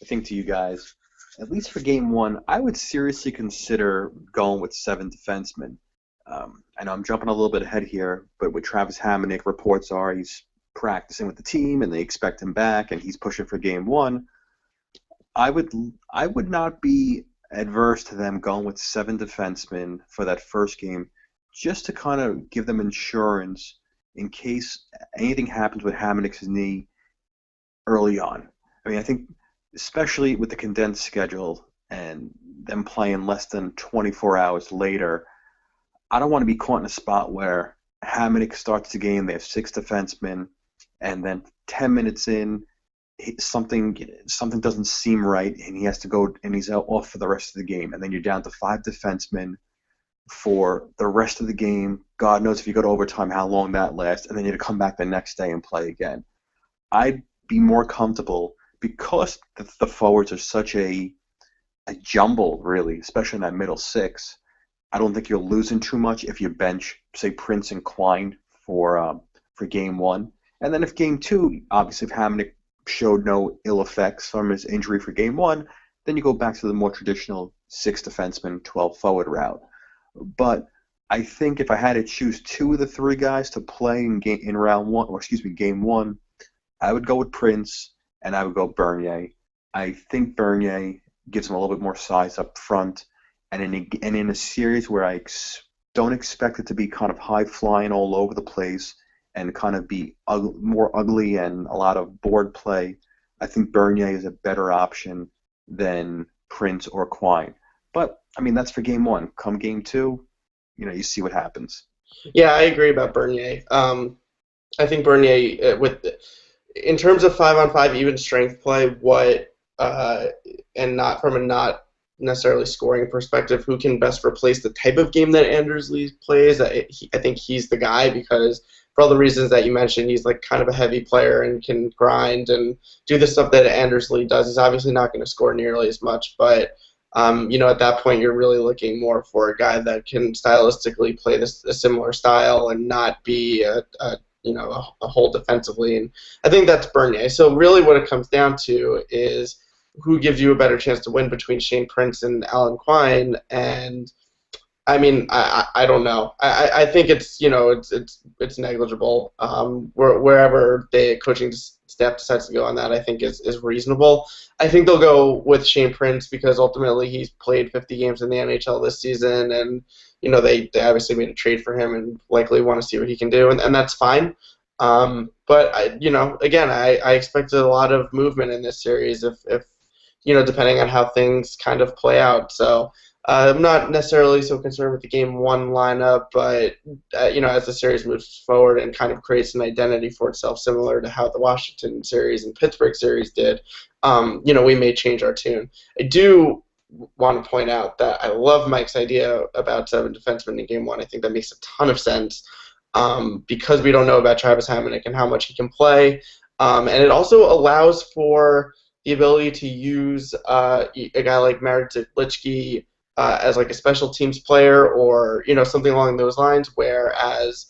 I think, to you guys. At least for game one, I would seriously consider going with 7 defensemen. I know I'm jumping a little bit ahead here, but with Travis Hamonic, reports are he's practicing with the team and they expect him back, and he's pushing for game one. I would not be adverse to them going with 7 defensemen for that first game, just to kind of give them insurance in case anything happens with Hamonic's knee early on. I mean, I think especially with the condensed schedule and them playing less than 24 hours later, I don't want to be caught in a spot where Hamonic starts the game, they have 6 defensemen, and then 10 minutes in, something doesn't seem right, and he has to go and he's off for the rest of the game, and then you're down to 5 defensemen for the rest of the game. God knows if you go to overtime how long that lasts, and then you have to come back the next day and play again. I'd be more comfortable because the forwards are such a jumble, really, especially in that middle 6. I don't think you're losing too much if you bench, say, Prince and Quine for game one. And then if game two, obviously if Hamonic showed no ill effects from his injury for game one, then you go back to the more traditional 6 defenseman, 12 forward route. But I think if I had to choose 2 of the 3 guys to play in game one, I would go with Prince and I would go Bernier. I think Bernier gives him a little bit more size up front, and in a series where I don't expect it to be kind of high flying all over the place, and kind of be more ugly and a lot of board play, I think Bernier is a better option than Prince or Quine. But I mean, that's for game one. Come game two, you see what happens. Yeah, I agree about Bernier. I think Bernier, in terms of 5-on-5 even strength play, and not from a not necessarily scoring perspective, who can best replace the type of game that Anders Lee plays? I think he's the guy because for all the reasons that you mentioned, he's like kind of a heavy player and can grind and do the stuff that Anders Lee does. He's obviously not going to score nearly as much, but at that point, you're really looking more for a guy that can stylistically play a similar style and not be a hole defensively. And I think that's Bernier. So really, what it comes down to is who gives you a better chance to win between Shane Prince and Alan Quine. And I mean, I don't know. I think it's negligible. Wherever the coaching staff decides to go on that, I think is reasonable. I think they'll go with Shane Prince because ultimately he's played 50 games in the NHL this season, and they obviously made a trade for him and likely want to see what he can do, and that's fine. But again, I expected a lot of movement in this series if depending on how things kind of play out. So. I'm not necessarily so concerned with the game one lineup, but as the series moves forward and kind of creates an identity for itself, similar to how the Washington series and Pittsburgh series did, we may change our tune. I do want to point out that I love Mike's idea about 7 defensemen in game one. I think that makes a ton of sense because we don't know about Travis Hamonic and how much he can play, and it also allows for the ability to use a guy like Marek Zlichky as like a special teams player or something along those lines, whereas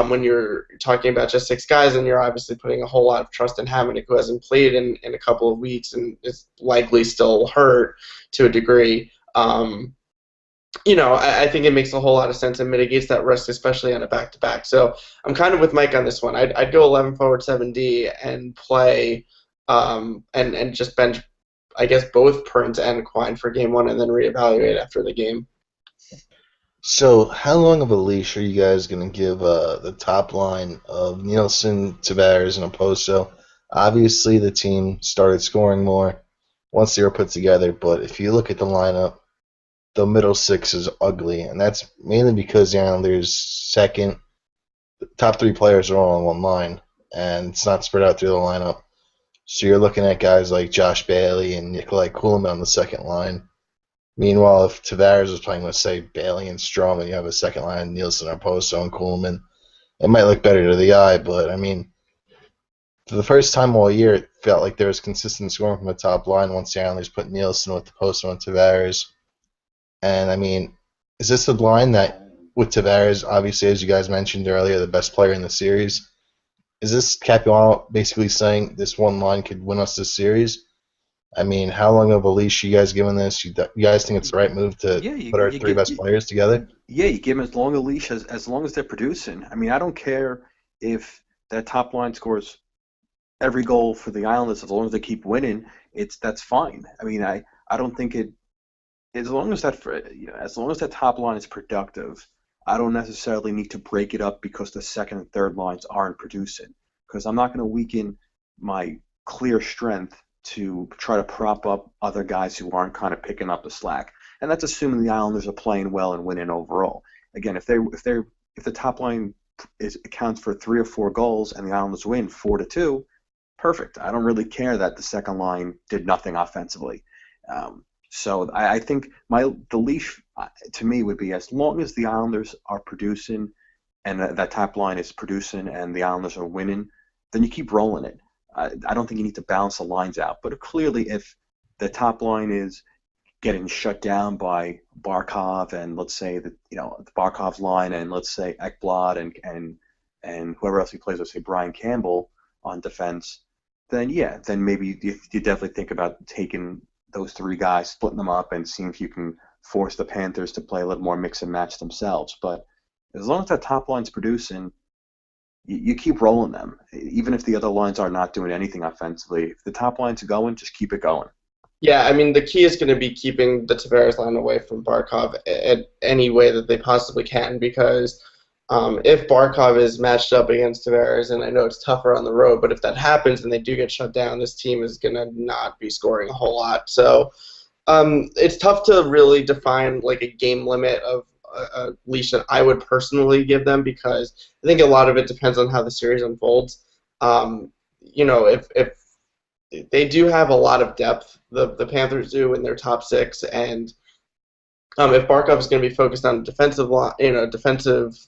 when you're talking about just 6 guys and you're obviously putting a whole lot of trust in Hamonic, who hasn't played in a couple of weeks and is likely still hurt to a degree. I think it makes a whole lot of sense and mitigates that risk, especially on a back-to-back. So I'm kind of with Mike on this one. I'd go 11 forward 7D and play and just bench, I guess, both Prince and Quine for game one and then reevaluate after the game. So, how long of a leash are you guys going to give the top line of Nielsen, Tavares, and Oposo? Obviously, the team started scoring more once they were put together, but if you look at the lineup, the middle 6 is ugly, and that's mainly because the Islanders' top 3 players are all on one line, and it's not spread out through the lineup. So you're looking at guys like Josh Bailey and Nikolai Kuhlman on the second line. Meanwhile, if Tavares was playing with, say, Bailey and Strom, and you have a second line, Nielsen, Oposo, and Kuhlman, it might look better to the eye, but, I mean, for the first time all year, it felt like there was consistent scoring from the top line once the Islanders put Nielsen with Oposo and Tavares. And, I mean, is this a line that, with Tavares, obviously, as you guys mentioned earlier, the best player in the series, is this Capuano basically saying this one line could win us this series? I mean, how long of a leash are you guys giving this? You guys think it's the right move to put our 3 best players together? Yeah, you give them as long a leash as long as they're producing. I mean, I don't care if that top line scores every goal for the Islanders as long as they keep winning. That's fine. I mean, I don't think it as long as that top line is productive. I don't necessarily need to break it up because the second and third lines aren't producing, because I'm not going to weaken my clear strength to try to prop up other guys who aren't kind of picking up the slack. And that's assuming the Islanders are playing well and winning overall. Again, if the top line accounts for 3 or 4 goals and the Islanders win 4-2, perfect. I don't really care that the second line did nothing offensively. So I think the leash to me would be as long as the Islanders are producing and that top line is producing and the Islanders are winning, then you keep rolling it. I don't think you need to balance the lines out. But clearly, if the top line is getting shut down by Barkov and let's say that the Barkov's line and let's say Ekblad and whoever else he plays, let's say Brian Campbell on defense, then maybe you definitely think about taking those 3 guys, splitting them up, and seeing if you can force the Panthers to play a little more mix and match themselves. But as long as that top line's producing, you keep rolling them, even if the other lines are not doing anything offensively. If the top line's going, just keep it going. Yeah, I mean, the key is going to be keeping the Tavares line away from Barkov in any way that they possibly can, because If Barkov is matched up against Tavares, and I know it's tougher on the road, but if that happens and they do get shut down, this team is going to not be scoring a whole lot. So it's tough to really define like a game limit of a leash that I would personally give them because I think a lot of it depends on how the series unfolds. If they do have a lot of depth, the Panthers do in their top six, and if Barkov is going to be focused on defensive, defensive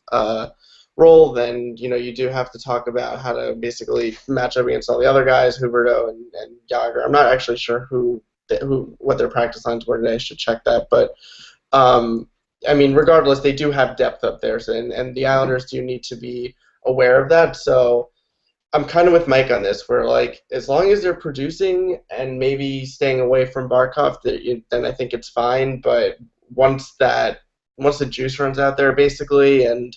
role, then you do have to talk about how to basically match up against all the other guys, Huberto and Yager. I'm not actually sure what their practice lines were today. I should check that, but I mean, regardless, they do have depth up there, so, and the Islanders do need to be aware of that. So I'm kind of with Mike on this, where like as long as they're producing and maybe staying away from Barkov, then I think it's fine. But once once the juice runs out there, basically, and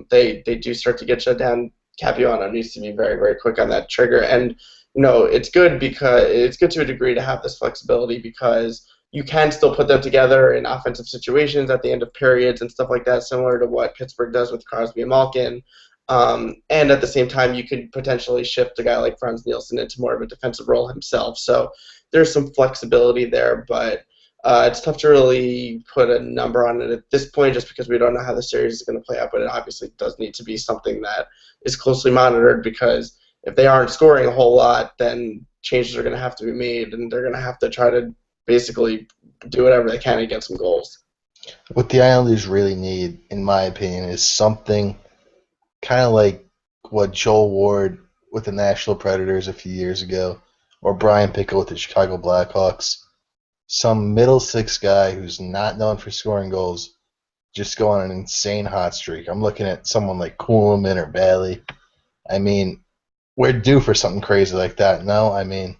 they do start to get shut down, Capuano needs to be very very quick on that trigger. And it's good because it's good to a degree to have this flexibility because you can still put them together in offensive situations at the end of periods and stuff like that, similar to what Pittsburgh does with Crosby and Malkin. And at the same time, you could potentially shift a guy like Franz Nielsen into more of a defensive role himself. So there's some flexibility there, but it's tough to really put a number on it at this point just because we don't know how the series is going to play out, but it obviously does need to be something that is closely monitored because if they aren't scoring a whole lot, then changes are going to have to be made, and they're going to have to try to basically do whatever they can to get some goals. What the Islanders really need, in my opinion, is something kind of like what Joel Ward with the Nashville Predators a few years ago, or Brian Pickle with the Chicago Blackhawks. Some middle six guy who's not known for scoring goals just go on an insane hot streak. I'm looking at someone like Kuhlman or Bailey. I mean, we're due for something crazy like that. No, I mean,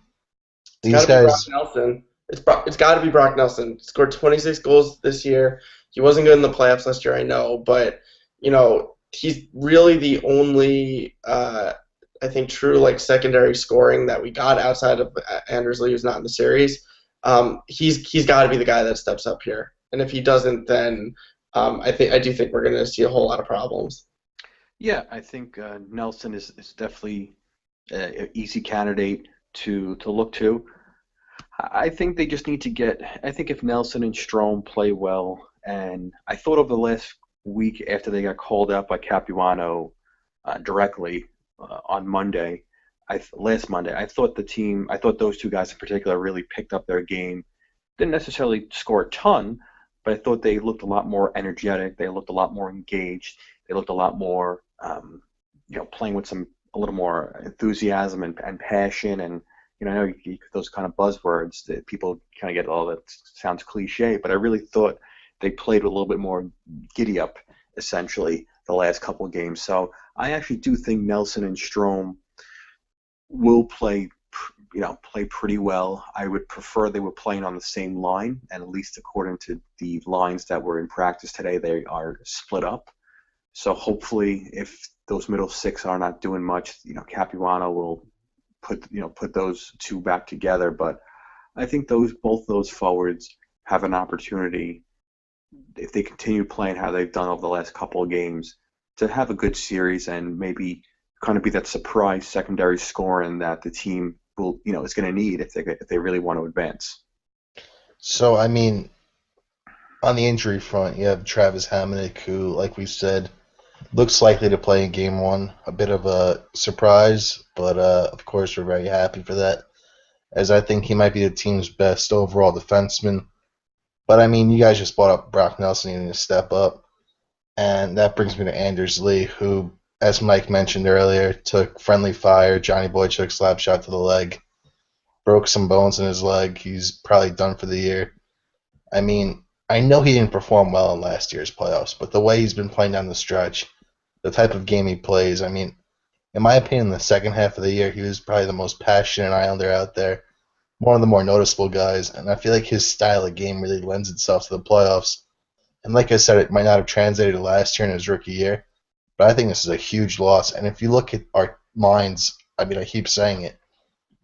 It's got these to be Brock guys. Nelson. It's got to be Brock Nelson. He scored 26 goals this year. He wasn't good in the playoffs last year, I know, but he's really the only I think true like secondary scoring that we got outside of Anders Lee, who's not in the series. He's got to be the guy that steps up here, and if he doesn't, then I do think we're going to see a whole lot of problems. Yeah, I think Nelson is definitely an easy candidate to look to. I think they just need to get. I think if Nelson and Strome play well, and I thought over the last week after they got called out by Capuano directly on Monday, last Monday, I thought I thought those two guys in particular really picked up their game. Didn't necessarily score a ton, but I thought they looked a lot more energetic. They looked a lot more engaged. They looked a lot more, playing with a little more enthusiasm and passion. And I know those kind of buzzwords that people kind of get, oh, that sounds cliche, but I really thought they played with a little bit more giddy up, essentially, the last couple of games. So I actually do think Nelson and Strome will play pretty well. I would prefer they were playing on the same line, and at least according to the lines that were in practice today, they are split up. So hopefully, if those middle six are not doing much, Capuano will put those two back together. But I think both those forwards have an opportunity, if they continue playing how they've done over the last couple of games, to have a good series and maybe kind of be that surprise secondary scoring that the team is going to need if they really want to advance. So, I mean, on the injury front, you have Travis Hamonic, who, like we said, looks likely to play in Game 1. A bit of a surprise, but of course we're very happy for that, as I think he might be the team's best overall defenseman. But, I mean, you guys just brought up Brock Nelson needing to step up, and that brings me to Anders Lee, who, as Mike mentioned earlier, took friendly fire. Johnny Boychuk slap shot to the leg, broke some bones in his leg. He's probably done for the year. I mean, I know he didn't perform well in last year's playoffs, but the way he's been playing down the stretch, the type of game he plays, I mean, in my opinion, the second half of the year, he was probably the most passionate Islander out there, one of the more noticeable guys, and I feel like his style of game really lends itself to the playoffs. And like I said, it might not have translated to last year in his rookie year, but I think this is a huge loss. And if you look at our lines, I mean, I keep saying it,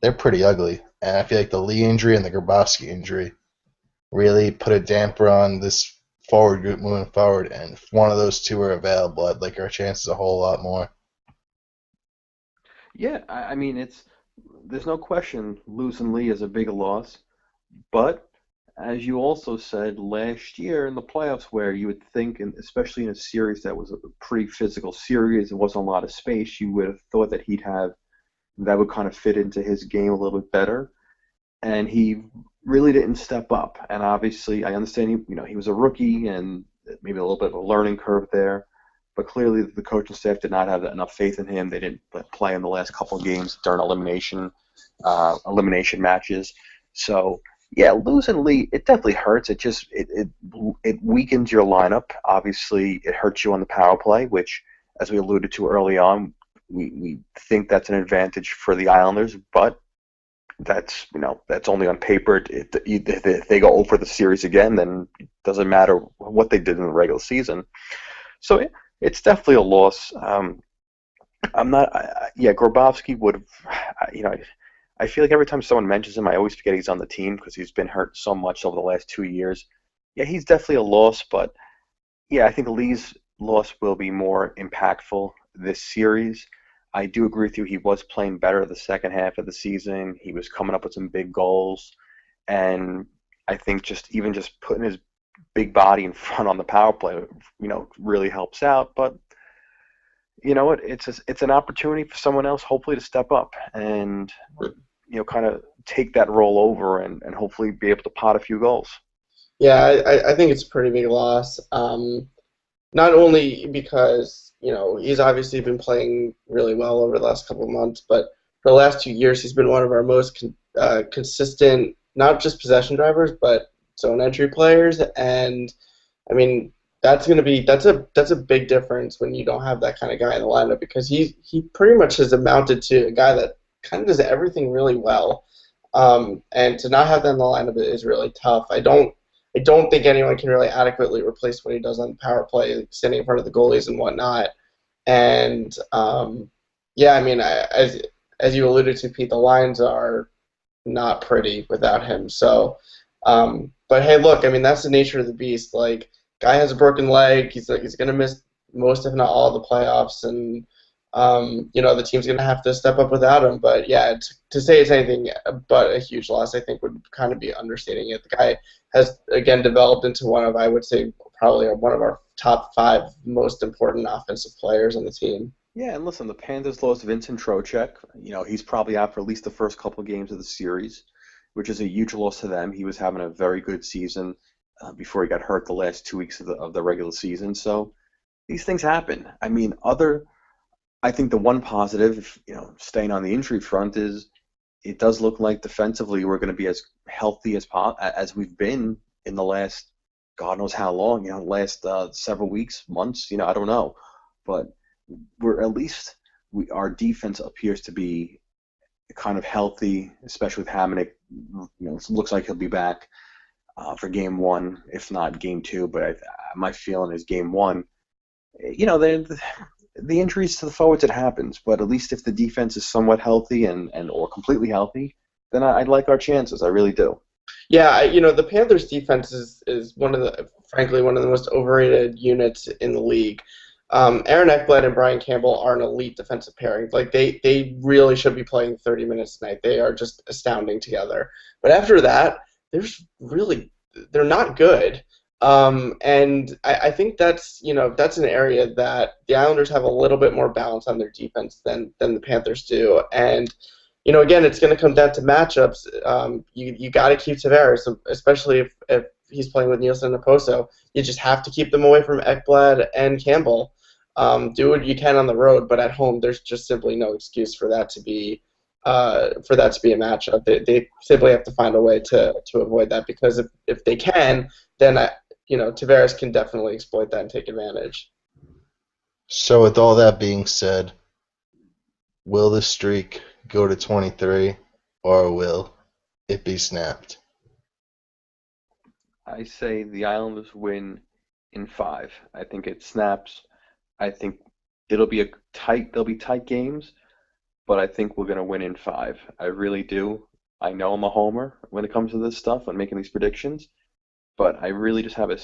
they're pretty ugly. And I feel like the Lee injury and the Grabowski injury really put a damper on this forward group moving forward. And if one of those two are available, I'd like our chances a whole lot more. Yeah, I mean there's no question losing Lee is a big loss, but as you also said last year in the playoffs, where you would think, and especially in a series that was a pretty physical series, there wasn't a lot of space, you would have thought that he'd have that would kind of fit into his game a little bit better, and he really didn't step up. And obviously, I understand he was a rookie and maybe a little bit of a learning curve there, but clearly the coaching staff did not have enough faith in him. They didn't play in the last couple of games during elimination matches. So yeah, losing Lee, it definitely hurts. It weakens your lineup. Obviously, it hurts you on the power play, which, as we alluded to early on, we think that's an advantage for the Islanders, but that's only on paper. If they go over the series again, then it doesn't matter what they did in the regular season. So it's definitely a loss. I'm not. Yeah, Grabowski would have. I feel like every time someone mentions him, I always forget he's on the team because he's been hurt so much over the last 2 years. Yeah, he's definitely a loss, but yeah, I think Lee's loss will be more impactful this series. I do agree with you. He was playing better the second half of the season. He was coming up with some big goals, and I think just putting his big body in front on the power play, really helps out. But you know what? It's an opportunity for someone else, hopefully, to step up and kind of take that role over and hopefully be able to pot a few goals. Yeah, I think it's a pretty big loss. Not only because he's obviously been playing really well over the last couple of months, but for the last 2 years he's been one of our most consistent, not just possession drivers, but zone entry players. And I mean that's a big difference when you don't have that kind of guy in the lineup, because he pretty much has amounted to a guy that kind of does everything really well. And to not have that in the lineup is really tough. I don't think anyone can really adequately replace what he does on the power play, like standing in front of the goalies and whatnot. And yeah, I mean, as you alluded to, Pete, the lines are not pretty without him. So, but hey, look, I mean, that's the nature of the beast. Like, guy has a broken leg. He's going to miss most, if not all, of the playoffs, and the team's going to have to step up without him. But yeah, to say it's anything but a huge loss, I think would kind of be understating it. The guy has again developed into one of, I would say, probably one of our top five most important offensive players on the team. Yeah, and listen, the Panthers lost Vincent Trocheck. He's probably out for at least the first couple of games of the series, which is a huge loss to them. He was having a very good season before he got hurt the last 2 weeks of the regular season. So these things happen. I mean, I think the one positive, staying on the injury front, is it does look like defensively we're going to be as healthy as we've been in the last God knows how long, last several weeks, months, I don't know, but we're at least our defense appears to be kind of healthy, especially with Hamonic. It looks like he'll be back for game one, if not game two. But my feeling is game one. The injuries to the forwards, it happens, but at least if the defense is somewhat healthy and or completely healthy, then I'd like our chances. I really do. Yeah, the Panthers defense is frankly one of the most overrated units in the league. Aaron Ekblad and Brian Campbell are an elite defensive pairing. Like they really should be playing 30 minutes tonight. They are just astounding together. But after that, they're not good. And I think that's an area that the Islanders have a little bit more balance on their defense than the Panthers do. And again, it's going to come down to matchups. You got to keep Tavares, especially if he's playing with Nielsen and Oposo. You just have to keep them away from Ekblad and Campbell. Do what you can on the road, but at home, there's just simply no excuse for that to be a matchup. They simply have to find a way to avoid that, because if they can, then Tavares can definitely exploit that and take advantage. So, with all that being said, will the streak go to 23, or will it be snapped? I say the Islanders win in five. I think it snaps. I think they'll be tight games, but I think we're going to win in five. I really do. I know I'm a homer when it comes to this stuff, when making these predictions, but I really just have a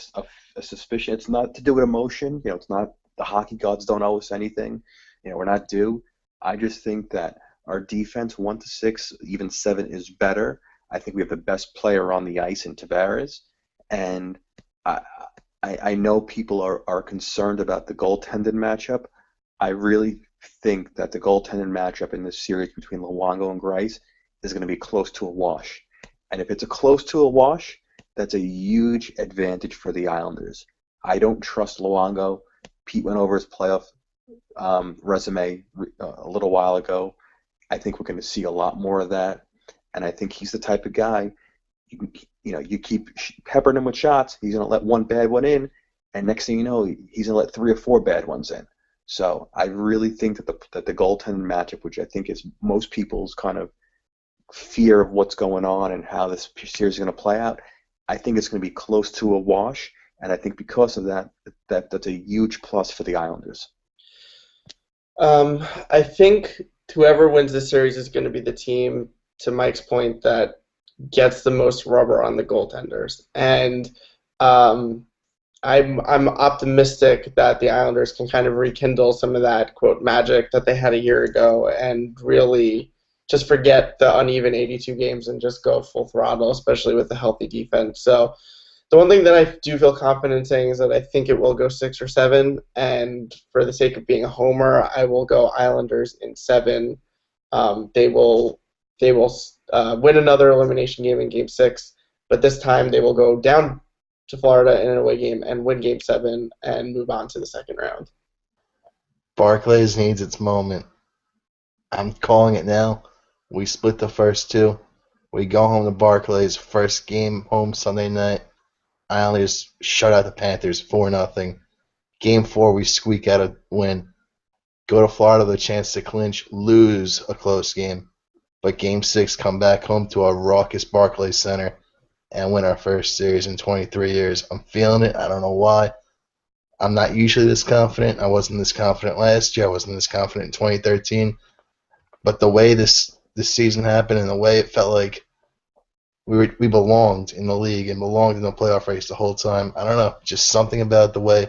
suspicion. It's not to do with emotion. It's not the hockey gods don't owe us anything. We're not due. I just think that our defense, 1 to 6, even 7, is better. I think we have the best player on the ice in Tavares, and I, I know people are concerned about the goaltending matchup. I really think that the goaltending matchup in this series between Luongo and Grice is going to be close to a wash. And if it's a close to a wash, that's a huge advantage for the Islanders. I don't trust Luongo. Pete went over his playoff resume a little while ago. I think we're going to see a lot more of that, and I think he's the type of guy you keep peppering him with shots. He's going to let one bad one in, and next thing you know, he's going to let 3 or 4 bad ones in. So I really think that the goaltending matchup, which I think is most people's kind of fear of what's going on and how this series is going to play out, I think it's going to be close to a wash, and I think because of that's a huge plus for the Islanders. I think whoever wins this series is going to be the team, to Mike's point, that gets the most rubber on the goaltenders. And I'm optimistic that the Islanders can kind of rekindle some of that, quote, magic that they had a year ago and really just forget the uneven 82 games and just go full throttle, especially with a healthy defense. So the one thing that I do feel confident in saying is that I think it will go 6 or 7, and for the sake of being a homer, I will go Islanders in 7. They will win another elimination game in Game 6, but this time they will go down to Florida in an away game and win Game 7 and move on to the second round. Barclays needs its moment. I'm calling it now. We split the first 2. We go home to Barclays, first game home Sunday night. Islanders shut out the Panthers 4-0. Game 4, we squeak out a win. Go to Florida with a chance to clinch, lose a close game. But Game 6, come back home to our raucous Barclays Center and win our first series in 23 years. I'm feeling it. I don't know why. I'm not usually this confident. I wasn't this confident last year. I wasn't this confident in 2013. But the way this season happened and the way it felt like we belonged in the league and belonged in the playoff race the whole time. I don't know, just something about the way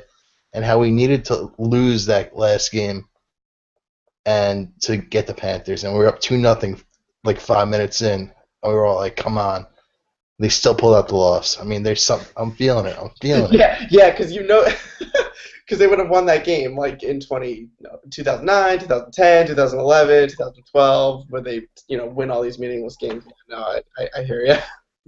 and how we needed to lose that last game and to get the Panthers. And we were up 2-0 like 5 minutes in. And we were all like, come on. They still pulled out the loss. I mean, there's something. I'm feeling it. Yeah, because because they would have won that game like in 2009, 2010, 2011, 2012, where they win all these meaningless games. No, I hear you.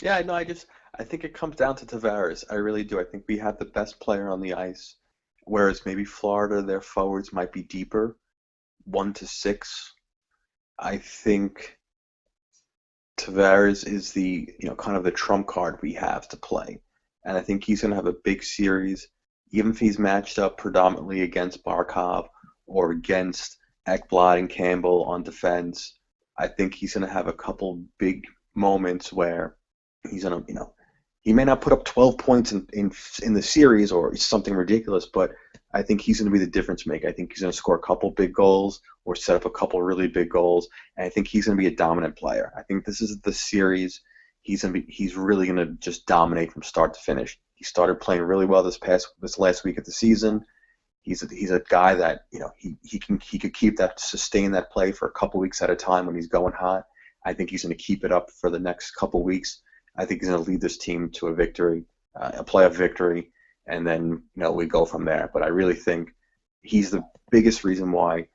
Yeah, no, I think it comes down to Tavares. I really do. I think we have the best player on the ice, whereas maybe Florida, their forwards might be deeper, 1 to 6. I think Tavares is the kind of the trump card we have to play, and I think he's going to have a big series, even if he's matched up predominantly against Barkov or against Ekblad and Campbell on defense. I think he's going to have a couple big moments where he's going to, he may not put up 12 points in the series or something ridiculous, but I think he's going to be the difference maker. I think he's going to score a couple big goals or set up a couple really big goals, and I think he's going to be a dominant player. I think this is the series he's really going to just dominate from start to finish. He started playing really well this last week of the season. He's a guy that he could sustain that play for a couple weeks at a time when he's going hot. I think he's going to keep it up for the next couple weeks. I think he's going to lead this team to a victory, a playoff victory, and then we go from there. But I really think he's the biggest reason why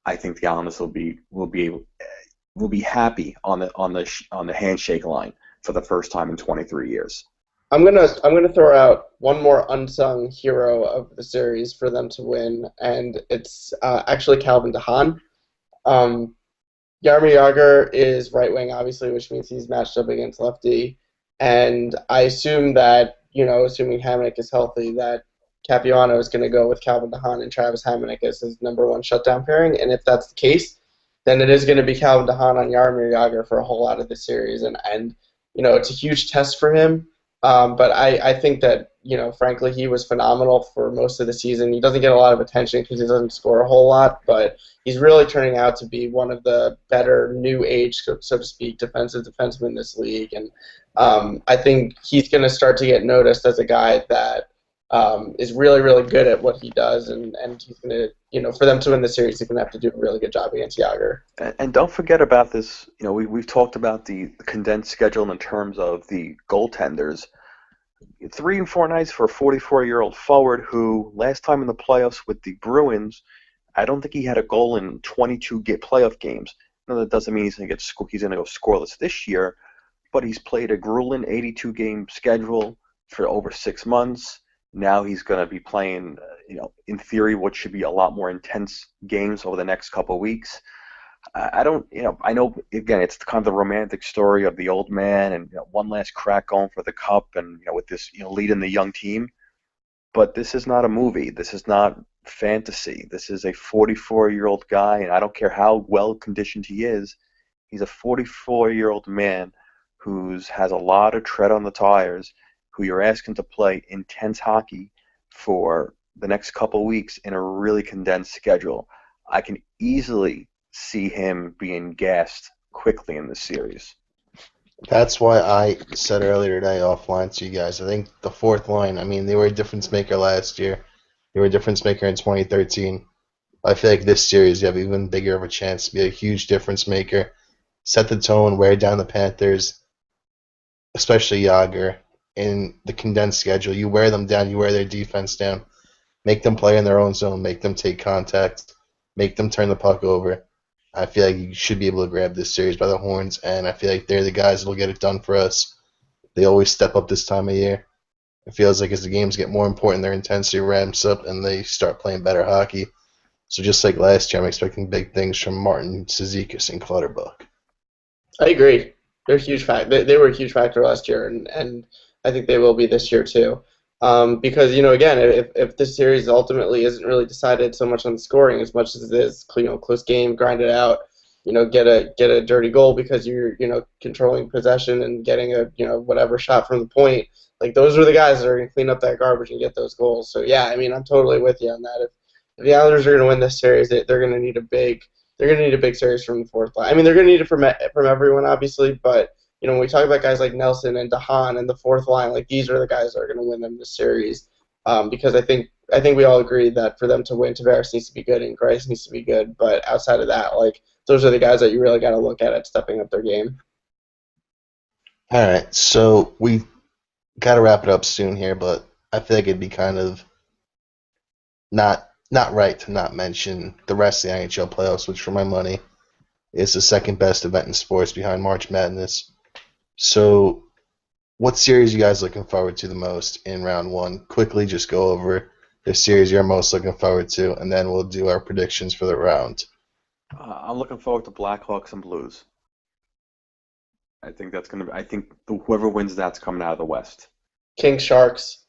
I think the Islanders will be happy on the handshake line for the first time in 23 years. I'm gonna throw out one more unsung hero of the series for them to win, and it's actually Calvin DeHaan. Jaromir Jagr is right wing, obviously, which means he's matched up against lefty, and I assume that assuming Hamonic is healthy, that Capuano is going to go with Calvin DeHaan and Travis Hamonic as his number 1 shutdown pairing, and if that's the case, then it is going to be Calvin DeHaan on Jaromir Jagr for a whole lot of the series, and it's a huge test for him. But I think that, frankly, he was phenomenal for most of the season. He doesn't get a lot of attention because he doesn't score a whole lot, but he's really turning out to be one of the better new age, so to speak, defensemen in this league. And I think he's going to start to get noticed as a guy that is really, really good at what he does, and he's going to, for them to win the series, he's going to have to do a really good job against Yager. And don't forget about this. We've talked about the condensed schedule in terms of the goaltenders. 3 and 4 nights for a 44-year-old forward who last time in the playoffs with the Bruins, I don't think he had a goal in 22 playoff games. Now that doesn't mean he's going to go scoreless this year, but he's played a grueling 82-game schedule for over 6 months. Now he's going to be playing, in theory, what should be a lot more intense games over the next couple of weeks. I don't, I know, again, it's kind of the romantic story of the old man and one last crack going for the cup and, with this, leading the young team. But this is not a movie. This is not fantasy. This is a 44-year-old guy, and I don't care how well conditioned he is. He's a 44-year-old man who has a lot of tread on the tires, who you're asking to play intense hockey for the next couple of weeks in a really condensed schedule. I can easily see him being gassed quickly in this series. That's why I said earlier today offline to you guys. I think the fourth line. I mean, they were a difference maker last year. They were a difference maker in 2013. I feel like this series you have even bigger of a chance to be a huge difference maker. Set the tone, wear down the Panthers, especially Yager. In the condensed schedule, you wear them down. You wear their defense down. Make them play in their own zone. Make them take contact. Make them turn the puck over. I feel like you should be able to grab this series by the horns, and I feel like they're the guys that will get it done for us. They always step up this time of year. It feels like as the games get more important, their intensity ramps up, and they start playing better hockey. So just like last year, I'm expecting big things from Martin, Cizikas, and Clutterbuck. I agree. They're a huge fact. They were a huge factor last year, and I think they will be this year too. Because again, if this series ultimately isn't really decided so much on the scoring as much as it is, close game, grind it out, get a dirty goal because you're controlling possession and getting a whatever shot from the point. Like those are the guys that are going to clean up that garbage and get those goals. So yeah, I mean I'm totally with you on that. If the Islanders are going to win this series, they're going to need a big series from the fourth line. I mean they're going to need it from everyone obviously, but when we talk about guys like Nelson and DeHaan and the fourth line, like these are the guys that are going to win them this series. Because I think we all agree that for them to win, Tavares needs to be good and Grice needs to be good. But outside of that, like those are the guys that you really got to look at stepping up their game. All right, so we got to wrap it up soon here, but I feel like it'd be kind of not right to not mention the rest of the NHL playoffs, which for my money is the second best event in sports behind March Madness. So, what series are you guys looking forward to the most in round one? Quickly, just go over the series you're most looking forward to, and then we'll do our predictions for the round. I'm looking forward to Blackhawks and Blues. I think that's going to be. I think whoever wins that's coming out of the West. Kings Sharks.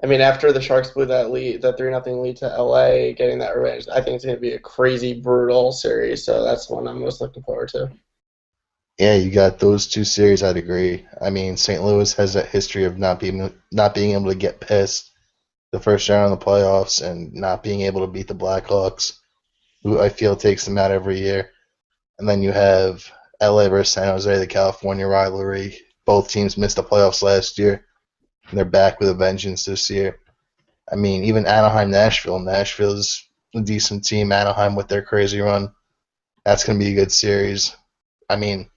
I mean, after the Sharks blew that 3-0 lead to LA, getting that revenge, I think it's going to be a crazy, brutal series. So that's the one I'm most looking forward to. Yeah, you got those two series. I'd agree. I mean, St. Louis has that history of not being able to get pissed the first round of the playoffs and not being able to beat the Blackhawks, who I feel takes them out every year. And then you have LA versus San Jose, the California rivalry. Both teams missed the playoffs last year, and they're back with a vengeance this year. I mean, even Anaheim, Nashville. Nashville's a decent team. Anaheim with their crazy run. That's going to be a good series. I mean,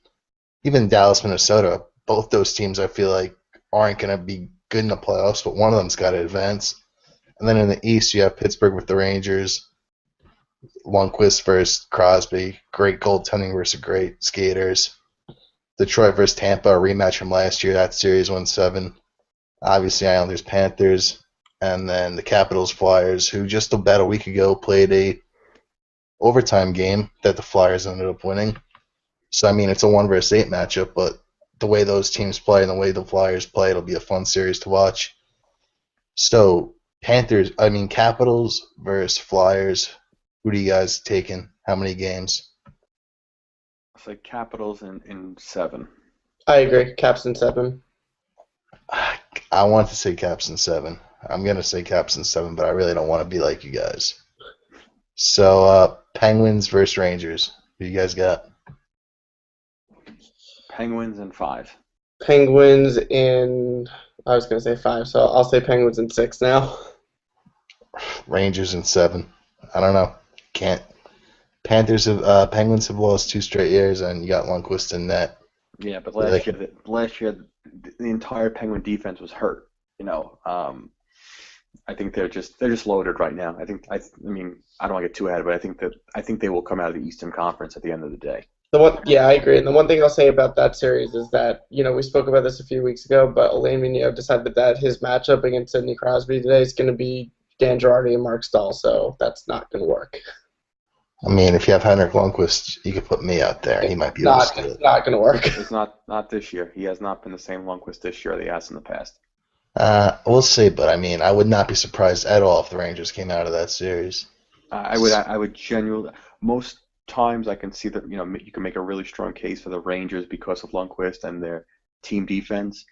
even Dallas, Minnesota, both those teams I feel like aren't going to be good in the playoffs, but one of them's got to advance. And then in the East, you have Pittsburgh with the Rangers, Lundqvist versus Crosby, great goaltending versus great skaters. Detroit versus Tampa, a rematch from last year. That series won 7. Obviously, Islanders, Panthers, and then the Capitals, Flyers, who just about a week ago played a overtime game that the Flyers ended up winning. So, I mean, it's a 1 versus 8 matchup, but the way those teams play and the way the Flyers play, it'll be a fun series to watch. So, Capitals versus Flyers. Who do you guys taking? How many games? It's like Capitals in 7. I agree. Caps in 7. I want to say Caps in 7. I'm going to say Caps in 7, but I really don't want to be like you guys. So, Penguins versus Rangers. Who you guys got? Penguins in 5. Penguins in. I was gonna say 5, so I'll say Penguins in 6 now. Rangers in 7. I don't know. Can't. Penguins have lost 2 straight years, and you got Lundqvist in net. Yeah, but So they last year, can, the entire Penguin defense was hurt. I think they're just loaded right now. I mean, I don't want to get too ahead, but I think they will come out of the Eastern Conference at the end of the day. Yeah, I agree. And the one thing I'll say about that series is that we spoke about this a few weeks ago, but Alain Vigneault decided that his matchup against Sidney Crosby today is going to be Dan Girardi and Mark Stahl, so that's not going to work. I mean, if you have Henrik Lundqvist, you could put me out there, and he might be able to steal It's it. not going to work. It's not this year. He has not been the same Lundqvist this year that he has in the past. We'll see, but I mean, I would not be surprised at all if the Rangers came out of that series. I would genuinely. Most times, I can see that you can make a really strong case for the Rangers because of Lundqvist and their team defense.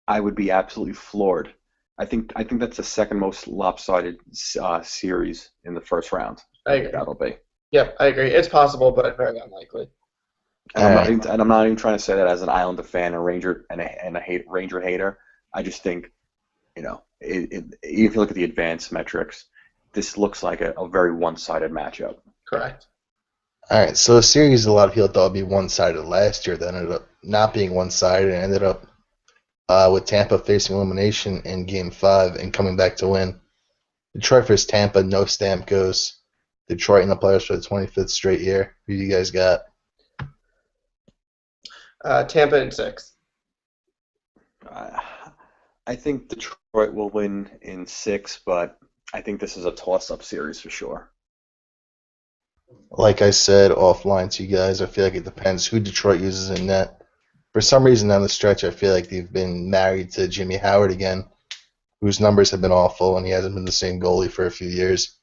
I would be absolutely floored. I think that's the second most lopsided series in the first round. I I think agree. that'll be. Yep, I agree. It's possible, but very unlikely. And All right. I'm not even trying to say that as an Islander fan, a Ranger Ranger hater. I just think, even if you look at the advanced metrics, this looks like a very one-sided matchup. Correct. All right, so a series a lot of people thought would be one-sided last year that ended up not being one-sided and ended up with Tampa facing elimination in Game 5 and coming back to win. Detroit versus Tampa, no Stamkos. Detroit in the playoffs for the 25th straight year. Who you guys got? Tampa in 6. Uh, I think Detroit will win in 6, but I think this is a toss-up series for sure. Like I said offline to you guys, I feel like it depends who Detroit uses in net. For some reason down the stretch, I feel like they've been married to Jimmy Howard again, whose numbers have been awful, and he hasn't been the same goalie for a few years.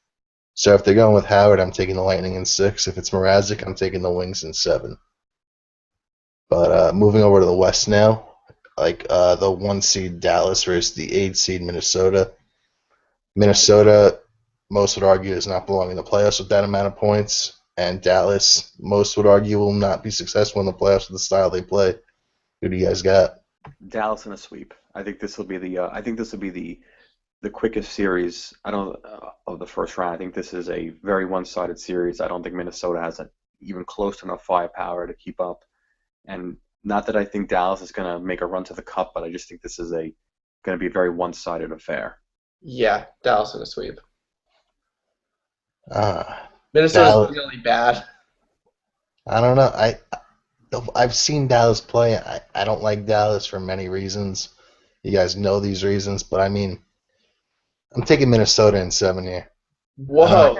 So if they're going with Howard, I'm taking the Lightning in 6. If it's Mrazek, I'm taking the Wings in 7. But moving over to the West now, like the 1 seed Dallas versus the 8 seed Minnesota. Minnesota, most would argue, does not belong in the playoffs with that amount of points. And Dallas, most would argue, will not be successful in the playoffs with the style they play. Who do you guys got? Dallas in a sweep. I think this will be the quickest series. I don't of the first round. I think this is a very one-sided series. I don't think Minnesota has even close to enough firepower to keep up. And not that I think Dallas is going to make a run to the cup, but I just think this is going to be a very one-sided affair. Yeah, Dallas in a sweep. Uh, Minnesota's Dallas. really bad. I don't know. I've seen Dallas play. I don't like Dallas for many reasons. You guys know these reasons, but I mean, I'm taking Minnesota in 7 here. Whoa.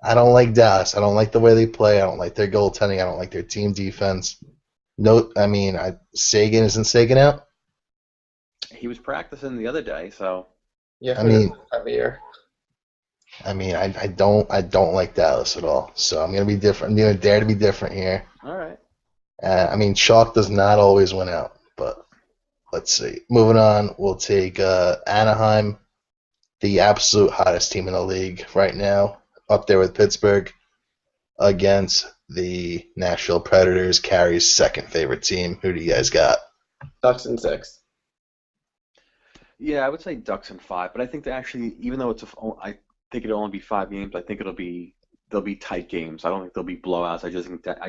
I don't like Dallas. I don't like the way they play. I don't like their goaltending. I don't like their team defense. No, I mean, Sagan isn't Sagan out. He was practicing the other day, so Yeah, I mean, time of year. I don't like Dallas at all. So I'm gonna be different. I'm gonna dare to be different here. all right. I mean, chalk does not always win out, but let's see. Moving on, we'll take Anaheim, the absolute hottest team in the league right now, up there with Pittsburgh, against the Nashville Predators, Carey's second favorite team. Who do you guys got? Ducks in 6. Yeah, I would say Ducks in 5, but I think that actually, even though I think it'll only be 5 games. I think they'll be tight games. I don't think they'll be blowouts. I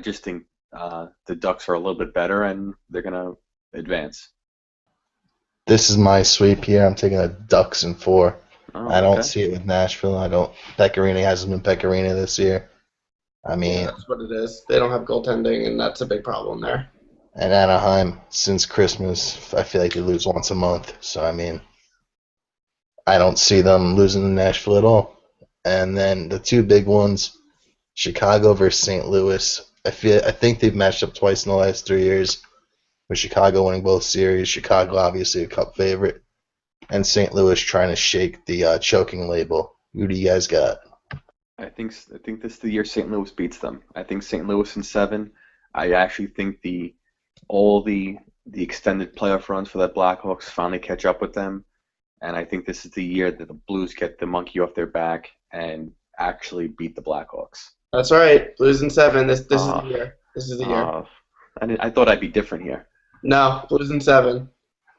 just think the Ducks are a little bit better and they're gonna advance. This is my sweep here. I'm taking the Ducks in 4. Oh, I don't okay. see it with Nashville. I don't. Pecorino hasn't been Pecorino this year. I Yeah, mean, that's what it is. They don't have goaltending, and that's a big problem there. and Anaheim, since Christmas, I feel like they lose once a month. So, I mean, I don't see them losing to Nashville at all. And then the two big ones, Chicago versus St. Louis. I think they've matched up twice in the last 3 years, with Chicago winning both series. Chicago obviously a cup favorite, and St. Louis trying to shake the choking label. Who do you guys got? I think this is the year St. Louis beats them. I think St. Louis in 7. I actually think all the extended playoff runs for the Blackhawks finally catch up with them, and I think this is the year that the Blues get the monkey off their back and actually beat the Blackhawks. That's right. Blues in 7. This is the Uh, year. This is the year. uh, I thought I'd be different here. No, Blues in 7.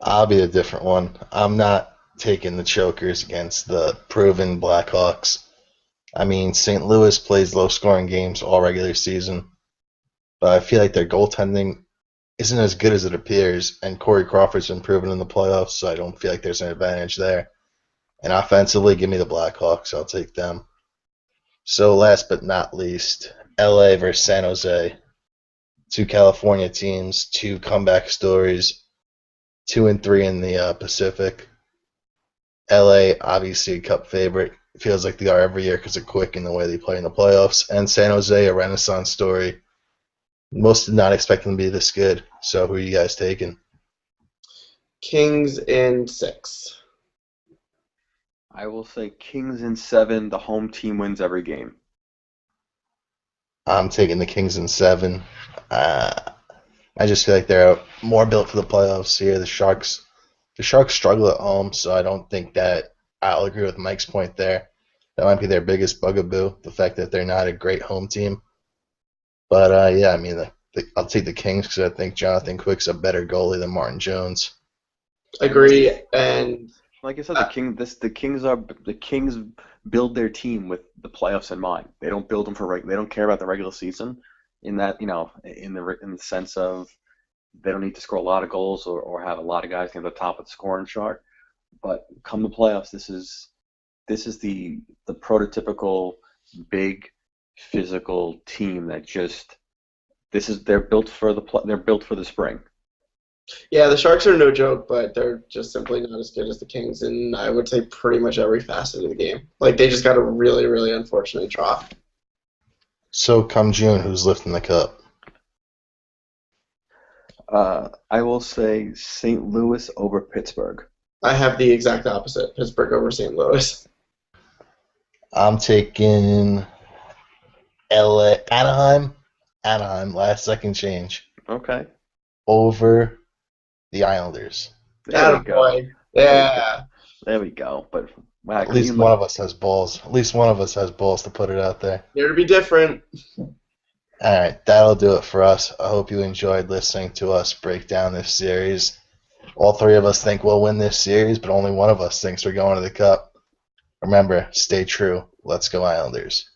I'll be a different one. I'm not taking the chokers against the proven Blackhawks. I mean, St. Louis plays low-scoring games all regular season, but I feel like their goaltending isn't as good as it appears, and Corey Crawford's been proven in the playoffs, so I don't feel like there's an advantage there. And offensively, give me the Blackhawks. I'll take them. So last but not least, LA versus San Jose. Two California teams, two comeback stories, 2-3 in the Pacific. LA, obviously a cup favorite. It feels like they are every year because they're quick in the way they play in the playoffs. And San Jose, a renaissance story. Most did not expect them to be this good. So who are you guys taking? Kings in 6. I will say Kings in 7. The home team wins every game. I'm taking the Kings in 7. Uh, I just feel like they're more built for the playoffs here. The Sharks struggle at home, so I don't think that I'll agree with Mike's point there. That might be their biggest bugaboo, the fact that they're not a great home team. But yeah, I mean, I'll take the Kings because I think Jonathan Quick's a better goalie than Martin Jones. And like you, Agree. And like I said, the Kings build their team with the playoffs in mind. They don't build them they don't care about the regular season in that, in the sense of they don't need to score a lot of goals or have a lot of guys near the top of the scoring chart. But come the playoffs, this is the prototypical big physical team that just they're built for the spring. yeah, the Sharks are no joke, but they're just simply not as good as the Kings in, I would say, pretty much every facet of the game. Like, they just got a really, really unfortunate draw. So come June, who's lifting the cup? I will say St. Louis over Pittsburgh. I have the exact opposite, Pittsburgh over St. Louis. I'm taking LA, Anaheim, last second change, Okay, over the Islanders. there we go. Attaboy. There we go. Yeah. There we go. But wow, At least one of us has balls. At least one of us has balls to put it out there. Here to be different. All right, that'll do it for us. I hope you enjoyed listening to us break down this series. All three of us think we'll win this series, but only one of us thinks we're going to the cup. Remember, stay true. Let's go Islanders.